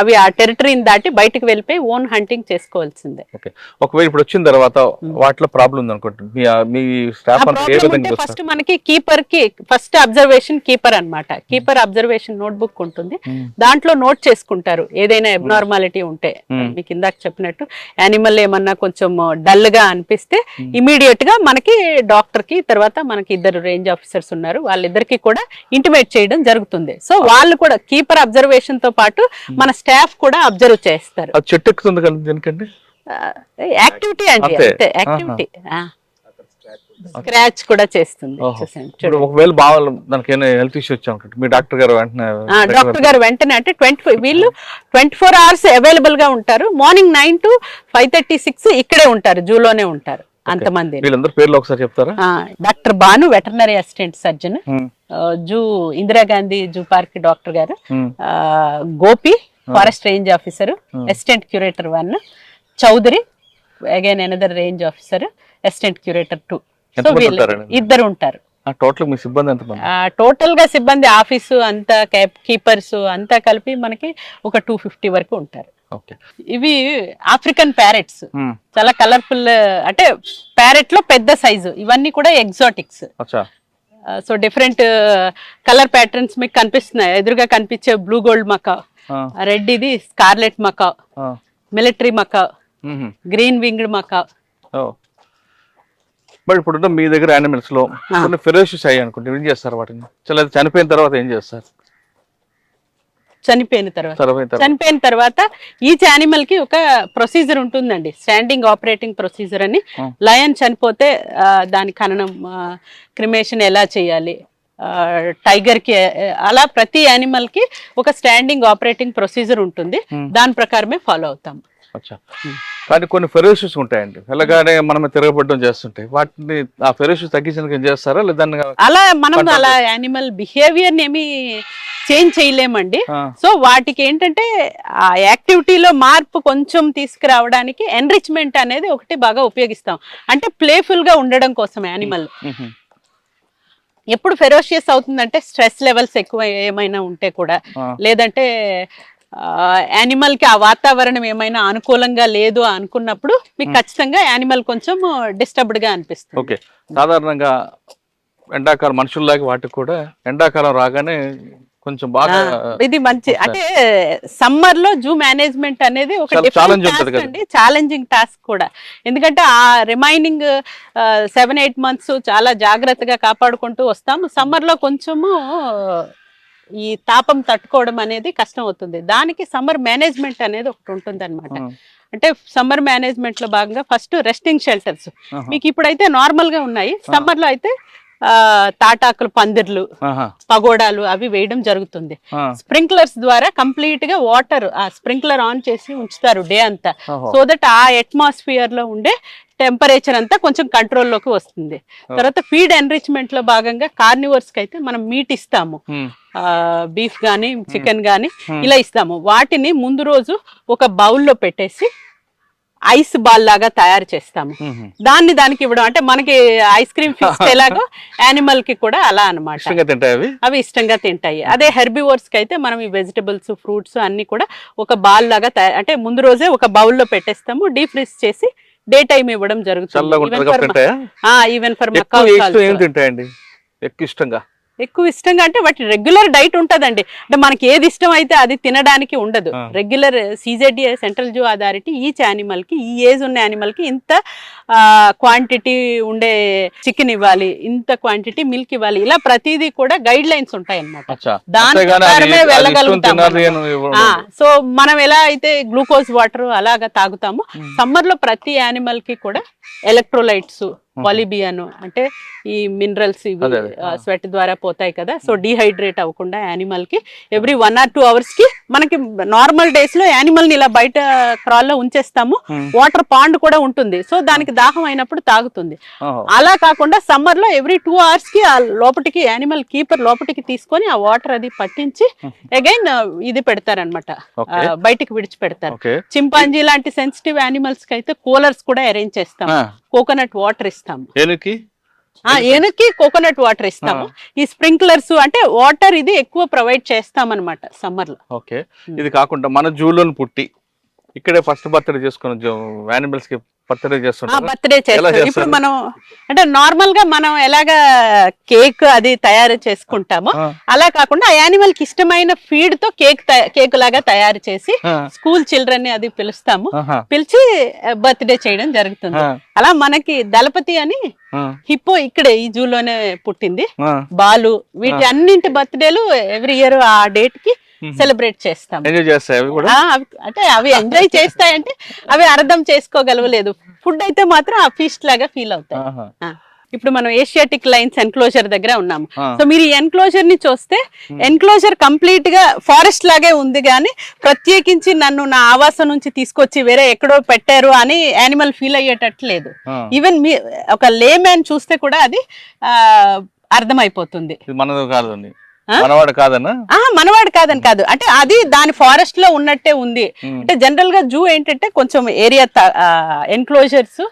అవి ఆ టెరిటరీని దాటి బయటకు వెళ్ళిపోయి ఓన్ హంటింగ్ చేసుకోవాల్సిందే. ఓకే, ఒకవేళ ఇప్పుడు వచ్చిన తర్వాత వాటిలో ప్రాబ్లం ఉంది అనుకుంటున్నాను, మీ స్టాఫ్ అంతా ఏ విధంగా ఫస్ట్ మనకి కీపర్ కి ఫస్ట్ అబ్జర్వేషన్ కీపర్ అన్నమాట. కీపర్ అబ్జర్వేషన్ నోట్ బుక్ ఉంటుంది, దాంట్లో నోట్ చేసుకుంటారు ఏదైనా ఎబ్నార్మాలిటీ ఉంటే. మీకు ఇందాక చెప్పినట్టు యానిమల్ ఏమన్నా కొంచెం డల్ గా అనిపిస్తే ఇమీడియట్ గా మనకి డాక్టర్ కి, తర్వాత మనకి 2 రేంజ్ ఆఫీసర్స్ ఉన్నారు, వాళ్ళిద్దరికి కూడా ఇంటిమేట్ చేయడం జరుగుతుంది. సో వాళ్ళు కూడా కీపర్ అబ్జర్వేషన్ తో పాటు మన స్టాఫ్ కూడా అబ్జర్వ్ చేస్తారు. చెట్టు ఎక్కుతుంది కదా దీనికండి, యాక్టివిటీ అండి, అంతే యాక్టివిటీ. స్క్రాచ్ కూడా చేస్తుంది. ఒకవేళ బాగా దానికి హెల్త్ ఇష్యూ వచ్చాను మీ డాక్టర్ గారు వెంటనే అంటే 24 hours అవైలబుల్ గా ఉంటారు. మార్నింగ్ 9 to 5:36 ఇక్కడే ఉంటారు, జూలోనే ఉంటారు. అంతమంది వీళ్ళందరూ పేర్లు ఒకసారి చెప్తారా? Doctor Bhanu veterinary assistant surgeon, zoo Indira Gandhi zoo park doctor గారు, Gopi forest range officer assistant curator 1, Chowdary again another range officer assistant curator 2. So వీళ్ళు 2 ఉంటారు. టోటల్ మీ సిబ్బంది ఎంతమంది? టోటల్ గా సిబ్బంది ఆఫీసు అంతా కీపర్స్ అంతా కలిపి మనకి ఒక 250 వరకు ఉంటారు. ఇవి ఆఫ్రికన్ ప్యారెట్స్, చాలా కలర్ఫుల్, అంటే ప్యారెట్ లో పెద్ద సైజు. ఇవన్నీ కూడా exotics. So different colour patterns మీకు కనిపిస్తున్నాయి. ఎదురుగా కనిపించే బ్లూ గోల్డ్ మకా, రెడ్ ఇది scarlet macaw, military macaw, green winged macaw. But ఇప్పుడు మీ దగ్గర యానిమల్స్ లో కొన్ని ఫెరోషియస్ అయ్యి అనుకుంటే ఏం చేస్తారు వాటిని? చనిపోయిన తర్వాత ఏం చేస్తారు? చనిపోయిన తర్వాత ఈచ్ యానిమల్ కి ఒక ప్రొసీజర్ ఉంటుందండి, స్టాండింగ్ ఆపరేటింగ్ ప్రొసీజర్ అని. లయన్ చనిపోతే దాని ఖననం, క్రిమేషన్ ఎలా చేయాలి, టైగర్ కి అలా ప్రతి యానిమల్ కి ఒక స్టాండింగ్ ఆపరేటింగ్ ప్రొసీజర్ ఉంటుంది, దాని ప్రకారమే ఫాలో అవుతాం. కానీ కొన్ని ఫెరోషియస్ ఉంటాయండి, అలాగానే మనం తిరగబడడం చేస్తుంటాయి, వాటిని ఆ ఫెరోషియస్ తగ్గించడానికి ఏం చేస్తారా? లేదా అలా మనం అలా యానిమల్ బిహేవియర్ ఏమి చేంజ్ చేయలేమండి. సో వాటికి ఏంటంటే ఆ యాక్టివిటీలో మార్పు కొంచెం తీసుకురావడానికి ఎన్రిచ్మెంట్ అనేది ఒకటి బాగా ఉపయోగిస్తాం. అంటే ప్లేఫుల్ గా ఉండడం కోసం యానిమల్. ఎప్పుడు ఫెరోషియస్ అవుతుందంటే స్ట్రెస్ లెవెల్స్ ఎక్కువ ఏమైనా ఉంటే కూడా, లేదంటే యానిమల్ కి ఆ వాతావరణం ఏమైనా అనుకూలంగా లేదు అనుకున్నప్పుడు మీకు ఖచ్చితంగా యానిమల్ కొంచెం డిస్టర్బ్డ్ గా అనిపిస్తుంది. ఓకే, సాధారణంగా ఎండాకాలం మనుషుల్లాగా వాటికి కూడా ఎండాకాలం రాగానే కొంచెం బాగా ఇది మంచి, అంటే సమ్మర్ లో జూ మేనేజ్మెంట్ అనేది ఒక ఛాలెంజింగ్ టాస్క్ కూడా. ఎందుకంటే ఆ రిమైనింగ్ 7-8 months చాలా జాగ్రత్తగా కాపాడుకుంటూ వస్తాము. సమ్మర్ లో కొంచెము ఈ తాపం తట్టుకోవడం అనేది కష్టం అవుతుంది. దానికి సమ్మర్ మేనేజ్మెంట్ అనేది ఒకటి ఉంటుంది అనమాట. అంటే సమ్మర్ మేనేజ్మెంట్ లో భాగంగా ఫస్ట్ రెస్టింగ్ షెల్టర్స్ మీకు ఇప్పుడైతే నార్మల్ గా ఉన్నాయి. సమ్మర్ లో అయితే తాటాకులు, పందిర్లు, పగోడాలు అవి వేయడం జరుగుతుంది. స్ప్రింక్లర్స్ ద్వారా కంప్లీట్ గా వాటర్ ఆ స్ప్రింక్లర్ ఆన్ చేసి ఉంచుతారు డే అంతా. సో దట్ ఆ అట్మాస్ఫియర్ లో ఉండే టెంపరేచర్ అంతా కొంచెం కంట్రోల్లోకి వస్తుంది. తర్వాత ఫీడ్ ఎన్రిచ్మెంట్ లో భాగంగా కార్నివర్స్ కి అయితే మనం మీట్ ఇస్తాము, బీఫ్ గానీ చికెన్ గానీ ఇలా ఇస్తాము. వాటిని ముందు రోజు ఒక బౌల్లో పెట్టేసి ఐస్ బాల్ లాగా తయారు చేస్తాము. దానికి ఇవ్వడం అంటే మనకి ఐస్ క్రీమ్ ఫిక్స్ ఎలాగో యానిమల్ కి కూడా అలా అనమాట, అవి ఇష్టంగా తింటాయి. అదే హెర్బివోర్స్ కి అయితే మనం ఈ వెజిటబుల్స్, ఫ్రూట్స్ అన్ని కూడా ఒక బాల్ లాగా అంటే ముందు రోజే ఒక బౌల్లో పెట్టేస్తాము, డీప్ ఫ్రీజ్ చేసి డే టైం ఇవ్వడం జరుగుతుంది. ఈవెన్ ఫర్ ఎక్కువ ఇష్టంగా అంటే వాటి రెగ్యులర్ డైట్ ఉంటదండి. అంటే మనకి ఏది ఇష్టం అయితే అది తినడానికి ఉండదు. Regular CZDA central zoo authority each animal కి, ఈ ఏజ్ ఉన్న యానిమల్ కి ఇంత క్వాంటిటీ ఉండే చికెన్ ఇవ్వాలి, ఇంత క్వాంటిటీ మిల్క్ ఇవ్వాలి, ఇలా ప్రతిదీ కూడా గైడ్ లైన్స్ ఉంటాయి అన్నమాట. దాని ప్రకారమే వెళ్ళగలుగుతాం. సో మనం ఎలా అయితే గ్లూకోజ్ వాటర్ అలాగా తాగుతామో, సమ్మర్ లో ప్రతి యానిమల్ కి కూడా ఎలక్ట్రోలైట్స్, పాలిబియాన్ అంటే ఈ మినరల్స్ ఇవి స్వెట్ ద్వారా పోతాయి కదా. సో డిహైడ్రేట్ అవ్వకుండా యానిమల్ కి ఎవ్రీ 1 or 2 hours కి, మనకి నార్మల్ డేస్ లో యానిమల్ ని ఇలా బయట క్రాల్లో ఉంచేస్తాము, వాటర్ పాండ్ కూడా ఉంటుంది. సో దానికి దాహం అయినప్పుడు తాగుతుంది. అలా కాకుండా సమ్మర్ లో ఎవ్రీ 2 hours కి ఆ లోపటికి యానిమల్ కీపర్ లోపటికి తీసుకొని ఆ వాటర్ అది పట్టించి అగైన్ ఇది పెడతారనమాట, బయటికి విడిచిపెడతారు. చింపాంజీ లాంటి సెన్సిటివ్ యానిమల్స్ కి అయితే కూలర్స్ కూడా అరేంజ్ చేస్తాం, కోకోనట్ వాటర్ ఇస్తాము. ఏనుక్కి కోకోనట్ వాటర్ ఇస్తాము. ఈ స్ప్రింక్లర్స్ అంటే వాటర్ ఇది ఎక్కువ ప్రొవైడ్ చేస్తాం అనమాట సమ్మర్ లో. ఓకే, ఇది కాకుండా మన జూలోని పుట్టి ఇక్కడే ఫస్ట్ బర్త్డే చేసుకున్న యానిమల్స్ కి బర్త్డే చేస్తున్నాం. బర్త్డే చేస్తాం. ఇప్పుడు మనం అంటే నార్మల్ గా మనం ఎలాగా కేక్ అది తయారు చేసుకుంటామో అలా కాకుండా ఆ యానిమల్ కి ఇష్టమైన ఫీడ్ తో కేక్ లాగా తయారు చేసి స్కూల్ చిల్డ్రన్ ని అది పిలుస్తాము. పిలిచి బర్త్డే చేయడం జరుగుతుంది. అలా మనకి దళపతి అని హిప్పో ఇక్కడే ఈ జూలోనే పుట్టింది. బాలు వీటి అన్నింటి బర్త్డేలు ఎవ్రీ ఇయర్ ఆ డేట్ కి సెలబ్రేట్ చేస్తాం. అంటే అవి ఎంజాయ్ చేస్తాయంటే అవి అర్థం చేసుకోగలవలేదు. ఫుడ్ అయితే మాత్రం ఆ ఫీస్ట్ లాగా ఫీల్ అవుతాయి. ఇప్పుడు మనం ఏషియాటిక్ లైన్స్ ఎన్క్లోజర్ దగ్గర ఉన్నాము. సో మీరు ఈ ఎన్క్లోజర్ ని చూస్తే ఎన్క్లోజర్ కంప్లీట్ గా ఫారెస్ట్ లాగే ఉంది, కానీ ప్రత్యేకించి నన్ను నా ఆవాసం నుంచి తీసుకొచ్చి వేరే ఎక్కడో పెట్టారు అని యానిమల్ ఫీల్ అయ్యేటట్టు లేదు. ఈవెన్ మీ ఒక లే మ్యాన్ చూస్తే కూడా అది అర్థమైపోతుంది. మనది కాదండి, మనవాడు కాదన్నా. మనవాడు కాదని కాదు, అంటే అది దాని ఫారెస్ట్ లో ఉన్నట్టే ఉంది. అంటే జనరల్ గా జూ ఏంటంటే కొంచెం ఏరియా ఎన్క్లోజర్స్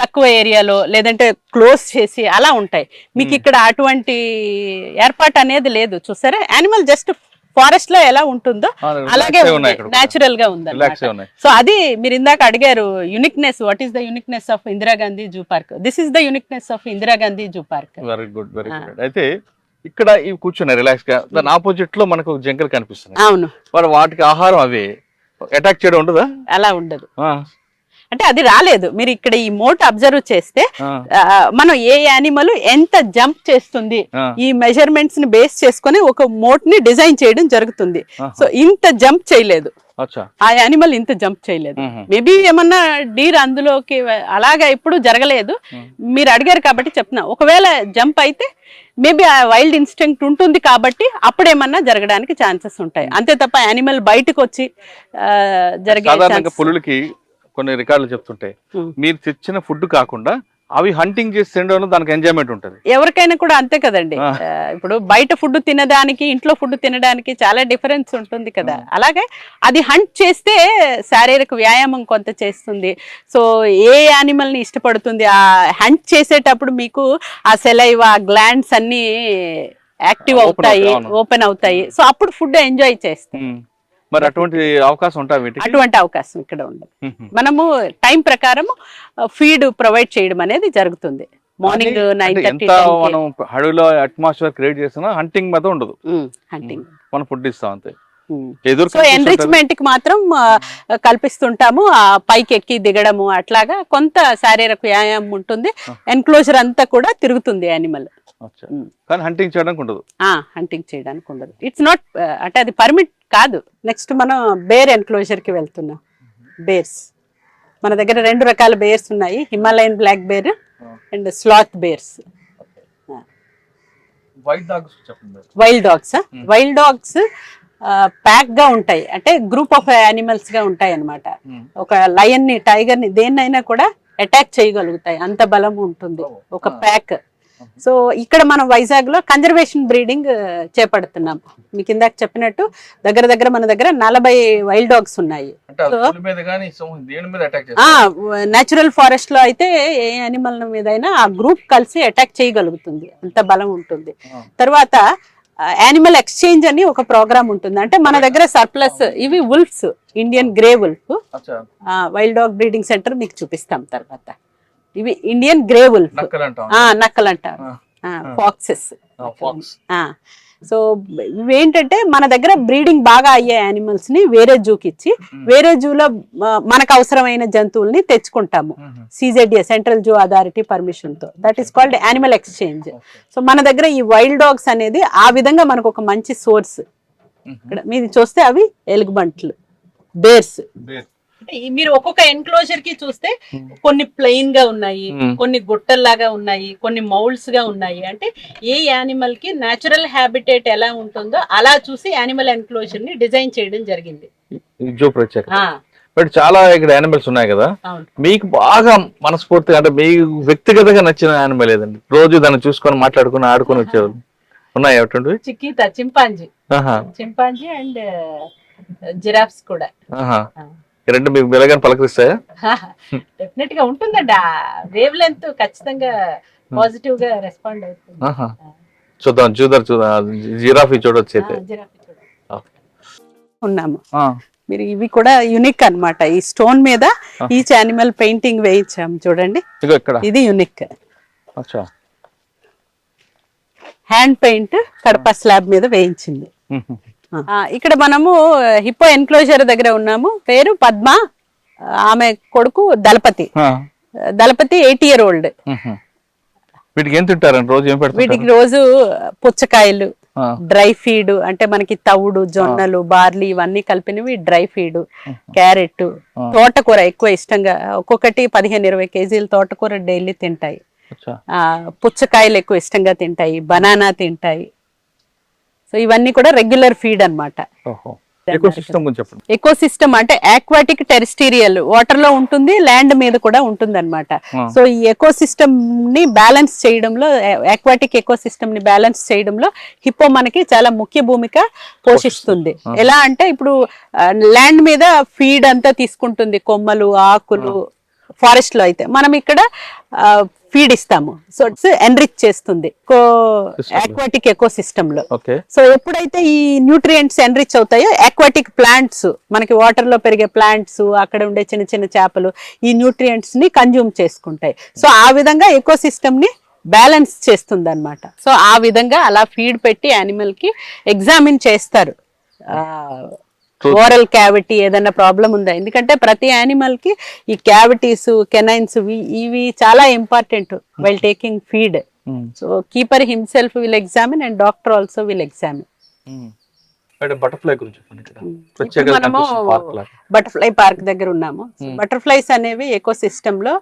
తక్కువ ఏరియాలో లేదంటే క్లోజ్ చేసి అలా ఉంటాయి. మీకు ఇక్కడ అటువంటి ఏర్పాటు అనేది లేదు. చూసారా, యానిమల్ జస్ట్ ఫారెస్ట్ లో ఎలా ఉంటుందో అలాగే నేచురల్ గా ఉంది. సో అది మీరు ఇందాక అడిగారు uniqueness, what is the uniqueness of Indira Gandhi zoo park. This is the uniqueness of Indira Gandhi zoo park. Very good, very good. అయితే ఇక్కడ ఇవి కూర్చున్నాయి రిలాక్స్ గా, దాని ఆపోజిట్ లో మనకు జంగల్ కనిపిస్తుంది. అవును, మరి వాటికి ఆహారం అవి అటాక్ చేయడం ఉండదా? అలా ఉండదు. అంటే అది రాలేదు. మీరు ఇక్కడ ఈ మోట్ అబ్జర్వ్ చేస్తే మనం ఏ యానిమల్ ఎంత జంప్ చేస్తుంది ఈ మెజర్మెంట్స్ ని బేస్ చేసుకుని ఒక మోట్ ని డిజైన్ చేయడం జరుగుతుంది. సో ఇంత జంప్ చేయలేదు ఆ యానిమల్, ఇంత జంప్ చేయలేదు. మేబీ ఏమన్నా డీర్ అందులోకి అలాగా ఎప్పుడు జరగలేదు. మీరు అడిగారు కాబట్టి చెప్తున్నా, ఒకవేళ జంప్ అయితే మేబీ ఆ వైల్డ్ ఇన్స్టింక్ట్ ఉంటుంది కాబట్టి అప్పుడేమన్నా జరగడానికి ఛాన్సెస్ ఉంటాయి. అంతే తప్ప యానిమల్ బయటకు వచ్చి జరిగే పులులకి కొన్ని రికార్డులు చెప్తుంటాయి, మీరు తెచ్చిన ఫుడ్ కాకుండా అవి హంటింగ్ చేసి తినడం దానికి ఎంజాయ్మెంట్ ఉంటుంది. ఎవరికైనా కూడా అంతే కదండి. ఇప్పుడు బయట ఫుడ్ తినడానికి ఇంట్లో ఫుడ్ తినడానికి చాలా డిఫరెన్స్ ఉంటుంది కదా. అలాగే అది హంట్ చేస్తే శారీరక వ్యాయామం కొంత చేస్తుంది. సో ఏ యానిమల్ ని ఇష్టపడుతుంది, ఆ హంట్ చేసేటప్పుడు మీకు ఆ సెలైవా గ్లాండ్స్ అన్ని యాక్టివ్ అవుతాయి, ఓపెన్ అవుతాయి. సో అప్పుడు ఫుడ్ ఎంజాయ్ చేస్తాం. మరి అటువంటి అవకాశం ఉంటాయి? అటువంటి అవకాశం ఇక్కడ ఉండదు. మనము టైం ప్రకారం ఫీడ్ ప్రొవైడ్ చేయడం అనేది జరుగుతుంది. మార్నింగ్ 9:30 మనం అడవిలో అట్మాస్ఫియర్ క్రియేట్ చేసినా హంటింగ్ మాత్రం ఉండదు. హంటింగ్ మనం ఫుడ్ ఇస్తాం అంతే. సో ఎన్రిచ్మెంట్ కి మాత్రం కల్పిస్తుంటాము. ఆ పైకి ఎక్కి దిగడము అట్లాగా కొంత శారీరక వ్యాయామం ఉంటుంది. ఎన్క్లోజర్ అంతా కూడా తిరుగుతుంది యానిమల్. కానీ హంటింగ్ చేయడానికి ఉండదు. హంటింగ్ చేయడానికి ఉండదు. ఇట్స్ నాట్ అంటే అది పర్మిట్ కాదు. నెక్స్ట్ మనం బేర్ ఎన్క్లోజర్ కి వెళ్తున్నాం. బేర్స్ మన దగ్గర 2 రకాల బేర్స్ ఉన్నాయి, Himalayan black bear and sloth bears. Wild dogs wild dogs pack గా ఉంటాయి, అంటే గ్రూప్ ఆఫ్ యానిమల్స్ గా ఉంటాయి అన్నమాట. ఒక లయన్ ని, టైగర్ ని, దేన్నైనా కూడా అటాక్ చేయగలుగుతాయి, అంత బలం ఉంటుంది ఒక ప్యాక్. సో ఇక్కడ మనం వైజాగ్ లో కన్జర్వేషన్ బ్రీడింగ్ చేపడుతున్నాం. మీకు ఇందాక చెప్పినట్టు దగ్గర మన దగ్గర 40 వైల్డ్ డాగ్స్ ఉన్నాయి. నేచురల్ ఫారెస్ట్ లో అయితే ఏ యానిమల్ మీదైనా ఆ గ్రూప్ కలిసి అటాక్ చేయగలుగుతుంది, అంత బలం ఉంటుంది. తర్వాత యానిమల్ ఎక్స్చేంజ్ అని ఒక ప్రోగ్రామ్ ఉంటుంది. అంటే మన దగ్గర సర్ప్లస్ ఇవి wolves, Indian grey wolf wild dog breeding centre మీకు చూపిస్తాం తర్వాత. ఇవి ఇండియన్ గ్రే వుల్ఫ్, నక్కలు అంటారు, ఫాక్సెస్. సో ఇవేంటంటే మన దగ్గర బ్రీడింగ్ బాగా అయ్యే యానిమల్స్ ని వేరే జూకి ఇచ్చి వేరే జూలో మనకు అవసరమైన జంతువుల్ని తెచ్చుకుంటాము. CZA central zoo authority permission తో. That is called animal exchange. So మన దగ్గర ఈ వైల్డ్ డాగ్స్ అనేది ఆ విధంగా మనకు ఒక మంచి సోర్స్. ఇక్కడ మీరు చూస్తే అవి ఎలుగుబంట్లు, బేర్స్. మీరు ఒక్కొక్క ఎన్క్లోజర్ కి చూస్తే కొన్ని ప్లెయిన్ గా ఉన్నాయి, కొన్ని గుట్టల్లాగా ఉన్నాయి, కొన్ని మౌల్డ్స్ గా ఉన్నాయి. అంటే ఏ యానిమల్ కి నేచురల్ హ్యాబిటేట్ ఎలా ఉంటుందో అలా చూసి యానిమల్ ఎన్క్లోజర్ ని డిజైన్ చేయడం జరిగింది. బట్ చాలా ఇక్కడ యానిమల్స్ ఉన్నాయి కదా, మీకు బాగా మనస్ఫూర్తిగా అంటే మీకు వ్యక్తిగతంగా నచ్చిన యానిమల్ ఏదండి? రోజు దాన్ని చూసుకొని మాట్లాడుకుని ఆడుకొని వచ్చేవాళ్ళు ఉన్నాయి? అటువంటి చిక్కితా, చింపాంజీ అండ్ జిరాఫ్స్ కూడా. రెండు మీకు మెలగాని పలకరిస్తాయా? డెఫినెట్ గా ఉంటుందండి. ఆ వేవ్ లెంత్ ఖచ్చితంగా పాజిటివ్ గా రెస్పాండ్ అవుతుంది. చూద్దాం చూద్దాం జిరాఫీ చూడొచ్చు అయితే. ఉన్నాము మీరు, ఇవి కూడా యునిక్ అన్నమాట. ఈ స్టోన్ మీద ఈచ్ యానిమల్ పెయింటింగ్ వేయించాము చూడండి, ఇది unique. Hand paint Kadapa slab మీద వేయించింది. ఇక్కడ మనము హిప్పో ఎన్క్లోజర్ దగ్గర ఉన్నాము. పేరు పద్మ, ఆమె కొడుకు దళపతి. 80 year old. వీటికి ఏం తింటారండి రోజు? వీటికి రోజు పుచ్చకాయలు, డ్రై ఫీడ్ అంటే మనకి తవుడు, జొన్నలు, బార్లీ ఇవన్నీ కలిపినవి డ్రై ఫీడ్, క్యారెట్, తోటకూర ఎక్కువ ఇష్టంగా ఒక్కొక్కటి 15-20 kgs తోటకూర డైలీ తింటాయి. పుచ్చకాయలు ఎక్కువ ఇష్టంగా తింటాయి, బనానా తింటాయి. సో ఇవన్నీ కూడా రెగ్యులర్ ఫీడ్ అన్నమాట. ఎకో సిస్టమ్ అంటే ఆక్వాటిక్ టెరిస్టీరియల్, వాటర్ లో ఉంటుంది, ల్యాండ్ మీద కూడా ఉంటుంది అనమాట. సో ఈ ఎకో సిస్టమ్ ని బ్యాలెన్స్ చేయడంలో, ఆక్వాటిక్ ఎకో సిస్టమ్ ని బ్యాలెన్స్ చేయడంలో హిప్పో మనకి చాలా ముఖ్య భూమిక పోషిస్తుంది. ఎలా అంటే ఇప్పుడు ల్యాండ్ మీద ఫీడ్ అంతా తీసుకుంటుంది, కొమ్మలు, ఆకులు. ఫారెస్ట్ లో అయితే మనం ఇక్కడ ఫీడ్ ఇస్తాము. సో ఇట్స్ ఎన్రిచ్ చేస్తుంది ఆక్వాటిక్ ఎకో సిస్టమ్ లో. సో ఎప్పుడైతే ఈ న్యూట్రియంట్స్ ఎన్రిచ్ అవుతాయో, ఆక్వాటిక్ ప్లాంట్స్ మనకి వాటర్ లో పెరిగే ప్లాంట్స్, అక్కడ ఉండే చిన్న చిన్న చేపలు ఈ న్యూట్రియంట్స్ ని కన్జ్యూమ్ చేసుకుంటాయి. సో ఆ విధంగా ఎకో సిస్టమ్ ని బ్యాలెన్స్ చేస్తుంది అనమాట. సో ఆ విధంగా అలా ఫీడ్ పెట్టి యానిమల్ కి ఎగ్జామిన్ చేస్తారు. ఓరల్ క్యావిటీ ఏదైనా ప్రాబ్లం ఉందా, ఎందుకంటే ప్రతి యానిమల్ కి ఈ క్యావిటీస్, కెనైన్స్ ఇవి చాలా important while taking feed. So keeper himself will examine and doctor also will examine. మనము బటర్ఫ్లై పార్క్ దగ్గర ఉన్నాము. బటర్ఫ్లైస్ అనేవి ఎకో సిస్టమ్ లో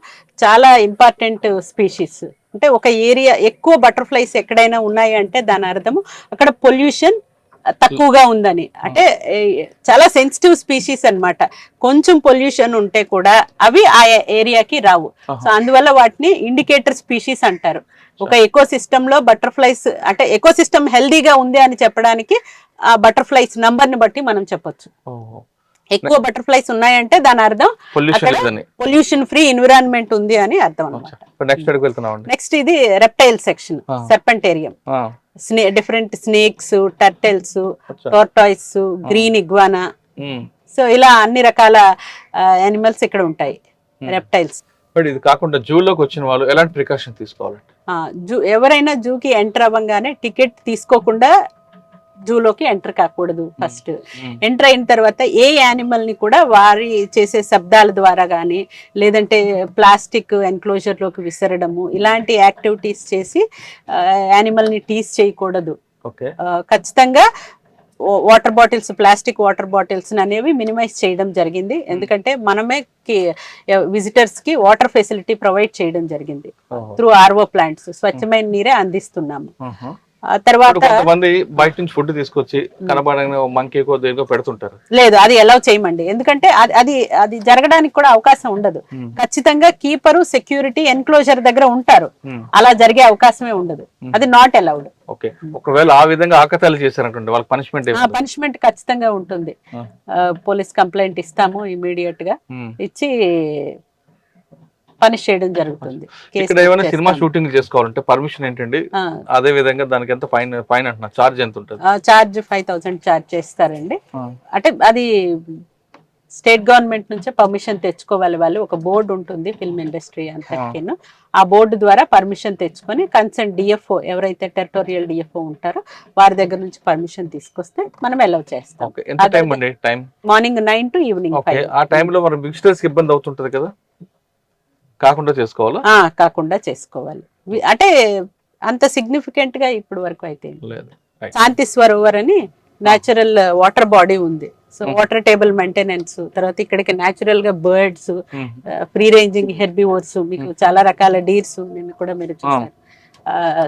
చాలా ఇంపార్టెంట్ స్పీషీస్. అంటే ఒక ఏరియా ఎక్కువ బటర్ఫ్లైస్ ఎక్కడైనా ఉన్నాయి అంటే దాని అర్థము అక్కడ పొల్యూషన్ తక్కువగా ఉందని. అంటే చాలా సెన్సిటివ్ స్పీషీస్ అన్నమాట. కొంచెం పొల్యూషన్ ఉంటే కూడా అవి ఆ ఏరియాకి రావు. సో అందువల్ల వాటిని ఇండికేటర్ స్పీషీస్ అంటారు. ఒక ఎకో సిస్టమ్ లో బటర్ఫ్లైస్ అంటే ఎకో సిస్టమ్ హెల్దీగా ఉంది అని చెప్పడానికి ఆ బటర్ఫ్లైస్ నంబర్ ని బట్టి మనం చెప్పొచ్చు. ఎక్కువ బటర్ఫ్లైస్ ఉన్నాయంటే దాని అర్థం పొల్యూషన్ ఫ్రీ ఎన్విరాన్మెంట్ ఉంది అని అర్థం అన్నమాట. నెక్స్ట్ ఇది reptile section, serpentarium. Different snakes, turtles, tortoise, green iguana. So ఇలా అన్ని రకాల యానిమల్స్ ఇక్కడ ఉంటాయి, రెప్టైల్స్. ఇది కాకుండా జూలోకి వచ్చిన వాళ్ళు ఎలాంటి ప్రికాషన్ తీసుకోవాలి? ఎవరైనా జూకి ఎంటర్ అవ్వగానే టికెట్ తీసుకోకుండా జూలోకి ఎంటర్ కాకూడదు. ఫస్ట్ ఎంటర్ అయిన తర్వాత ఏ యానిమల్ ని కూడా వారి చేసే శబ్దాల ద్వారా గానీ, లేదంటే ప్లాస్టిక్ ఎన్క్లోజర్ లోకి విసరడము, ఇలాంటి యాక్టివిటీస్ చేసి యానిమల్ ని టీస్ చేయకూడదు. ఖచ్చితంగా water bottles, plastic water bottles అనేవి మినిమైజ్ చేయడం జరిగింది. ఎందుకంటే మనమే విజిటర్స్ కి వాటర్ ఫెసిలిటీ ప్రొవైడ్ చేయడం జరిగింది త్రూ ఆర్ఓ ప్లాంట్స్. స్వచ్ఛమైన నీరే అందిస్తున్నాము. తర్వాత కొంతమంది బయట నుంచి ఫుడ్ తీసుకొచ్చి కనబడని మంకీకో దేనికో పెడుతుంటారు. లేదు, అది అలౌ చేయమండి. ఎందుకంటే అది జరగడానికి కూడా అవకాశం ఉండదు. ఖచ్చితంగా కీపరు, సెక్యూరిటీ ఎన్క్లోజర్ దగ్గర ఉంటారు. అలా జరిగే అవకాశమే ఉండదు. అది నాట్ అలౌడ్. ఓకే, ఒకవేళ ఆ విధంగా ఆకతాయిలు చేశారంటే వాళ్ళకి పనిష్మెంట్ ఖచ్చితంగా ఉంటుంది. పోలీస్ కంప్లైంట్ ఇస్తాము ఇమీడియట్ గా, ఇచ్చి పనిష్ చేయడం జరుగుతుంది. ఇక్కడ ఏమైనా సినిమా షూటింగ్ చేసుకోవాలంటే పర్మిషన్ ఏంటండి? అదే విధంగా దానికి ఎంత ఫైన్ అంటున్నా, చార్జ్ ఎంత ఉంటుంది? చార్జ్ 5000 చార్జ్ చేస్తారండి. అంటే అది స్టేట్ గవర్నమెంట్ నుంచే పర్మిషన్ తెచ్చుకోవాలి. వాళ్ళు ఒక బోర్డు ఉంటుంది ఫిల్మ్ ఇండస్ట్రీ అంతటికి. ఆ బోర్డు ద్వారా పర్మిషన్ తెచ్చుకొని కన్సర్న్ డిఎఫ్ఓ, ఎవరైతే టెరిటోరియల్ డిఎఫ్ఓ ఉంటారో వారి దగ్గర నుంచి పర్మిషన్ తీసుకొస్తే మనం అలౌ చేస్తాం. Morning 9 to evening 5. ఆ టైంలో మనం విజిటర్స్ కి ఇబ్బంది అవుతుంటది కదా, కాకుండా చేసుకోవాలి. అంటే అంత సిగ్నిఫికెంట్ గా ఇప్పుడు వరకు అయితే లేదు. శాంతి సరోవర్ అని న్యాచురల్ వాటర్ బాడీ ఉంది. సో వాటర్ టేబుల్ మెయింటెనెన్స్, తర్వాత ఇక్కడికి న్యాచురల్ గా బర్డ్స్, ఫ్రీ రేంజింగ్ హెర్బివోర్స్, మీకు చాలా రకాల డీర్స్ నిన్న కూడా మీరు చూసారు,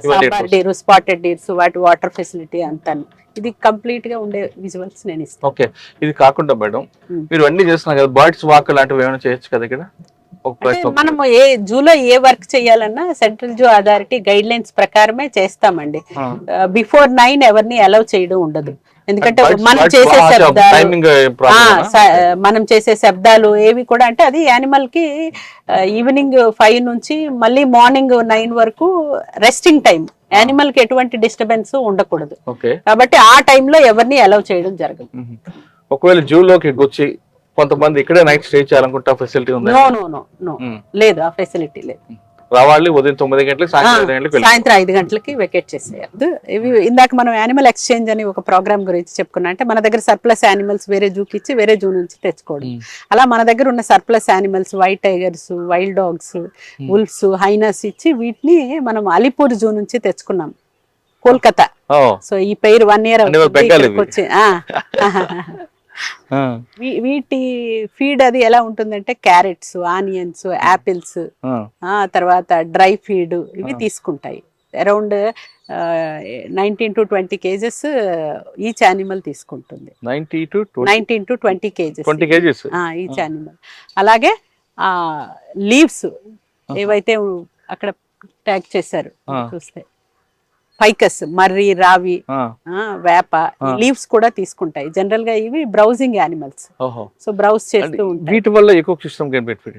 సాంబార్ డీర్, స్పాటెడ్ డీర్స్, వాటి వాటర్ ఫెసిలిటీ అంతా. ఇది కంప్లీట్ గా ఉండే విజువల్స్ నేను ఇస్తాను. ఓకే, ఇది కాకుండా మేడం మీరు అన్ని చేస్తున్నారు కదా, బర్డ్స్ వాక్ లాంటివి ఏమైనా చేయొచ్చు కదా ఇక్కడ? మనం ఏ జూలో ఏ వర్క్ చేయాలన్నా central zoo authority guide lines ప్రకారమే చేస్తామండి. బిఫోర్ 9 ఎవరిని అలౌ చేయడం ఉండదు. ఎందుకంటే మనం చేసే మనం చేసే శబ్దాలు ఏవి కూడా అంటే అది యానిమల్ కి ఈవినింగ్ 5 నుంచి మళ్ళీ మార్నింగ్ 9 వరకు రెస్టింగ్ టైం. యానిమల్ కి ఎటువంటి డిస్టర్బెన్స్ ఉండకూడదు కాబట్టి ఆ టైంలో ఎవరిని అలౌ చేయడం జరగదు. ఒకవేళ జూలోకి వచ్చి కొంతమంది ఇక్కడే నైట్ స్టే చేయాలనుకుంటే ఫెసిలిటీ ఉంది? నో లేదు, ఆ ఫెసిలిటీ లేదు. రావాలి ఉదయం 9 గంటలకు, సాయంత్రం 5 గంటలకి వెకేట్ చేసేయద్దు. ఇవి ఇందాక మనం యానిమల్ ఎక్స్చేంజ్ అని ఒక ప్రోగ్రామ్ గురించి చెప్పుకున్నా. అంటే మన దగ్గర సర్ప్లస్ యానిమల్స్ వేరే జూకి ఇచ్చి వేరే జూ నుంచి తెచ్చుకోవడం. అలా మన దగ్గర ఉన్న surplus animals white tigers, wild dogs, wolves, hyenas ఇచ్చి వీటిని మనం అలీపూర్ జూ నుంచి తెచ్చుకున్నాం, కోల్కతా. సో ఈ పేరు 1 year వచ్చి వీటి ఫీడ్ అది ఎలా ఉంటుందంటే క్యారెట్స్, ఆనియన్స్, యాపిల్స్, తర్వాత డ్రై ఫీడ్ ఇవి తీసుకుంటాయి. Around 19 to 20 kgs each animal తీసుకుంటుంది. 19 to 20 kgs ఈచ్ యానిమల్. అలాగే లీవ్స్ ఏవైతే అక్కడ ట్యాగ్ చేశారు చూస్తే ఫైకస్, మర్రి, రావి, వేప లీవ్స్ కూడా తీసుకుంటాయి. జనరల్ గా ఇవి బ్రౌజింగ్ యానిమల్స్, సో బ్రౌజ్ చేస్తూ ఉంటాయి. వీటి వల్ల ఎకోసిస్టమ్ కి బెనిఫిట్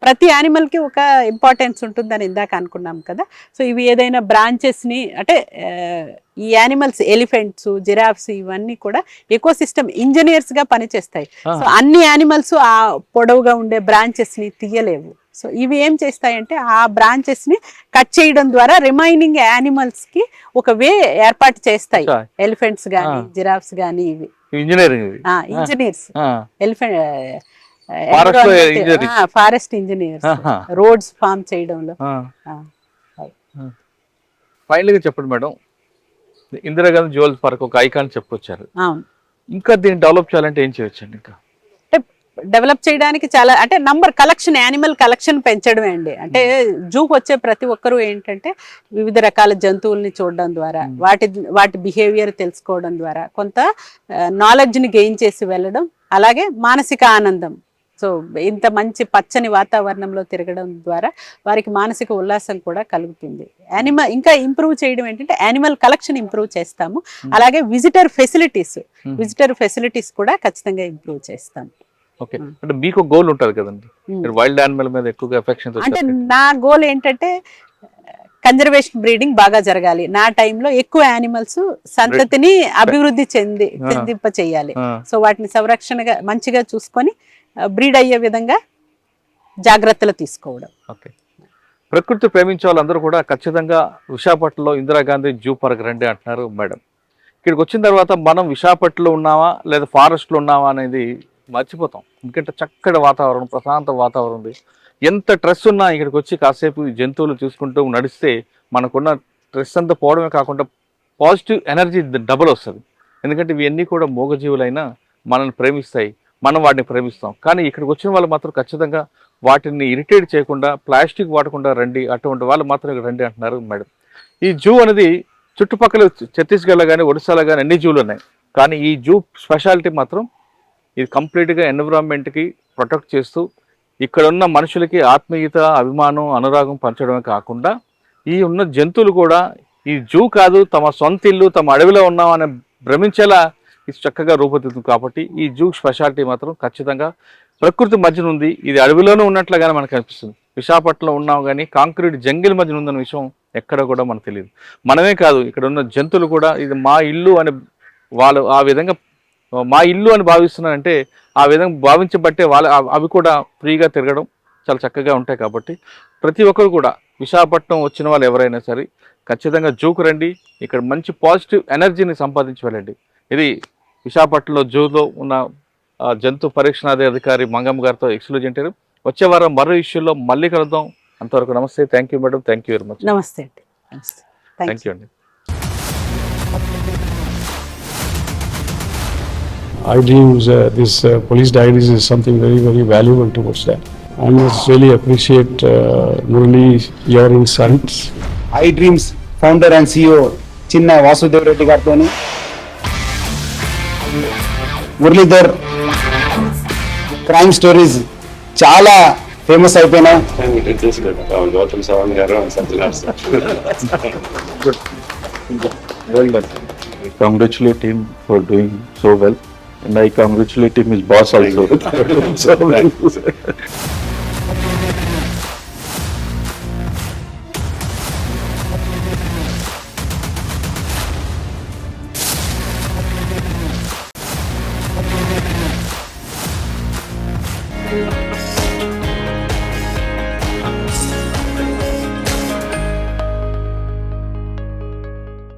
ప్రతి యానిమల్ కి ఒక ఇంపార్టెన్స్ ఉంటుందని ఇందాక అనుకున్నాం కదా. సో ఇవి ఏదైనా బ్రాంచెస్ ని అంటే ఈ యానిమల్స్ ఎలిఫెంట్స్, జిరాఫ్స్ ఇవన్నీ కూడా ఎకోసిస్టమ్ ఇంజనీర్స్ గా పనిచేస్తాయి. సో అన్ని యానిమల్స్ ఆ పొడవుగా ఉండే బ్రాంచెస్ ని తీయలేవు. సో ఇవి ఏం చేస్తాయంటే ఆ బ్రాంచెస్ ని కట్ చేయడం ద్వారా రిమైనింగ్ యానిమల్స్ కి ఒక వే ఏర్పాటు చేస్తాయి. ఎలిఫెంట్స్ గానీ, జిరాఫ్స్ గానీ ఇవి engineers, forest engineers, roads form చేయడంలో. ఫైనల్ గా చెప్పండి మేడం, ఇందిరాగాంధీ జ్యువెలరీ పార్క్ ఒక ఐకాన్ చెప్పుకొచ్చారు. ఇంకా దీన్ని డెవలప్ చేయాలంటే ఏం చేయొచ్చండి? ఇంకా డెవలప్ చేయడానికి చాలా అంటే కలెక్షన్, యానిమల్ కలెక్షన్ పెంచడమే అండి. అంటే జూకి వచ్చే ప్రతి ఒక్కరూ ఏంటంటే వివిధ రకాల జంతువుల్ని చూడడం ద్వారా, వాటి బిహేవియర్ తెలుసుకోవడం ద్వారా కొంత నాలెడ్జ్ని గెయిన్ చేసి వెళ్ళడం, అలాగే మానసిక ఆనందం. సో ఇంత మంచి పచ్చని వాతావరణంలో తిరగడం ద్వారా వారికి మానసిక ఉల్లాసం కూడా కలుగుతుంది. ఇంకా ఇంప్రూవ్ చేయడం ఏంటంటే యానిమల్ కలెక్షన్ ఇంప్రూవ్ చేస్తాము, అలాగే విజిటర్ ఫెసిలిటీస్ కూడా ఖచ్చితంగా ఇంప్రూవ్ చేస్తాము. ఓకే, అంటే మీకు గోల్ ఉంటుంది కదండి, వైల్డ్ యానిమల్ మీద ఎక్కువగా ఎఫెక్షన్. అంటే నా గోల్ ఏంటంటే కన్జర్వేషన్ బ్రీడింగ్ బాగా జరగాలి. నా టైంలో ఎక్కువ యానిమల్స్ సంతతిని అభివృద్ధి చెందింప చేయాలి. సో వాటిని సంరక్షణగా మంచిగా చూసుకొని బ్రీడ్ అయ్యే విధంగా జాగ్రత్తలు తీసుకోవడం. ఓకే, ప్రకృతి ప్రేమించే వాళ్ళందరూ కూడా ఖచ్చితంగా విశాఖపట్నంలో ఇందిరాగాంధీ జూ పార్క్ రండి అంటున్నారు మేడం. ఇక్కడికి వచ్చిన తర్వాత మనం విశాఖపట్నంలో ఉన్నామా లేదా ఫారెస్ట్లో ఉన్నామా అనేది మర్చిపోతాం. ఎందుకంటే చక్కటి వాతావరణం, ప్రశాంత వాతావరణం ఉంది. ఎంత స్ట్రెస్ ఉన్నా ఇక్కడికి వచ్చి కాసేపు జంతువులు చూసుకుంటూ నడిస్తే మనకున్న స్ట్రెస్ అంతా పోవడమే కాకుండా పాజిటివ్ ఎనర్జీ డబుల్ వస్తుంది. ఎందుకంటే ఇవన్నీ కూడా మూగజీవులైనా మనల్ని ప్రేమిస్తాయి, మనం వాటిని ప్రేమిస్తాం. కానీ ఇక్కడికి వచ్చిన వాళ్ళు మాత్రం ఖచ్చితంగా వాటిని ఇరిటేట్ చేయకుండా, ప్లాస్టిక్ వాడకుండా రండి, అటువంటి వాళ్ళు మాత్రం రండి అంటున్నారు మేడం. ఈ జూ అనేది చుట్టుపక్కల ఛత్తీస్గఢ్లో కానీ, ఒడిశాలో కానీ అన్ని జూలు ఉన్నాయి. కానీ ఈ జూ స్పెషాలిటీ మాత్రం ఇది కంప్లీట్గా ఎన్విరాన్మెంట్కి ప్రొటెక్ట్ చేస్తూ ఇక్కడ ఉన్న మనుషులకి ఆత్మీయత, అభిమానం, అనురాగం పంచడమే కాకుండా ఈ ఉన్న జంతువులు కూడా ఈ జూ కాదు తమ సొంత ఇల్లు, తమ అడవిలో ఉన్నామని భ్రమించేలా ఇది చక్కగా రూపుదిద్దుతుంది. కాబట్టి ఈ జూ స్పెషాలిటీ మాత్రం ఖచ్చితంగా ప్రకృతి మధ్యన ఉంది. ఇది అడవిలోనే ఉన్నట్లుగానే మనకు అనిపిస్తుంది. విశాఖపట్నంలో ఉన్నాం కానీ కాంక్రీట్ జంగిల్ మధ్యన ఉందన్న విషయం ఎక్కడ కూడా మనకు తెలియదు. మనమే కాదు, ఇక్కడ ఉన్న జంతువులు కూడా ఇది మా ఇల్లు అని వాళ్ళు ఆ విధంగా మా ఇల్లు అని భావిస్తున్నారంటే ఆ విధంగా భావించబట్టే అవి కూడా ఫ్రీగా తిరగడం చాలా చక్కగా ఉంటాయి. కాబట్టి ప్రతి ఒక్కరు కూడా విశాఖపట్నం వచ్చిన వాళ్ళు ఎవరైనా సరే ఖచ్చితంగా జూకు రండి, ఇక్కడ మంచి పాజిటివ్ ఎనర్జీని సంపాదించి వెళ్ళండి. ఇది విశాఖపట్నంలో జూలో ఉన్న జంతు పరీక్షణాధికారి మంగమ్మ గారితో ఎక్స్క్లూజివ్ ఇంటర్వ్యూ. వచ్చే వారం మరో ఇష్యూలో మళ్ళీ కలుద్దాం. అంతవరకు నమస్తే. Thank you madam. Thank you very much. నమస్తే అండి. థ్యాంక్ యూ అండి. iDreams, this police diaries is something very, very valuable towards that. I must really appreciate Murali, your insights. iDreams founder and CEO Chinna Vasudev Reddy gartoni Muralidhar crime stories చాలా famous అయిపోయినా. గౌతమ్ సవాంగ్ గారు, good, very good. congratulate him for doing so well, and I congratulate him, his boss also. So well.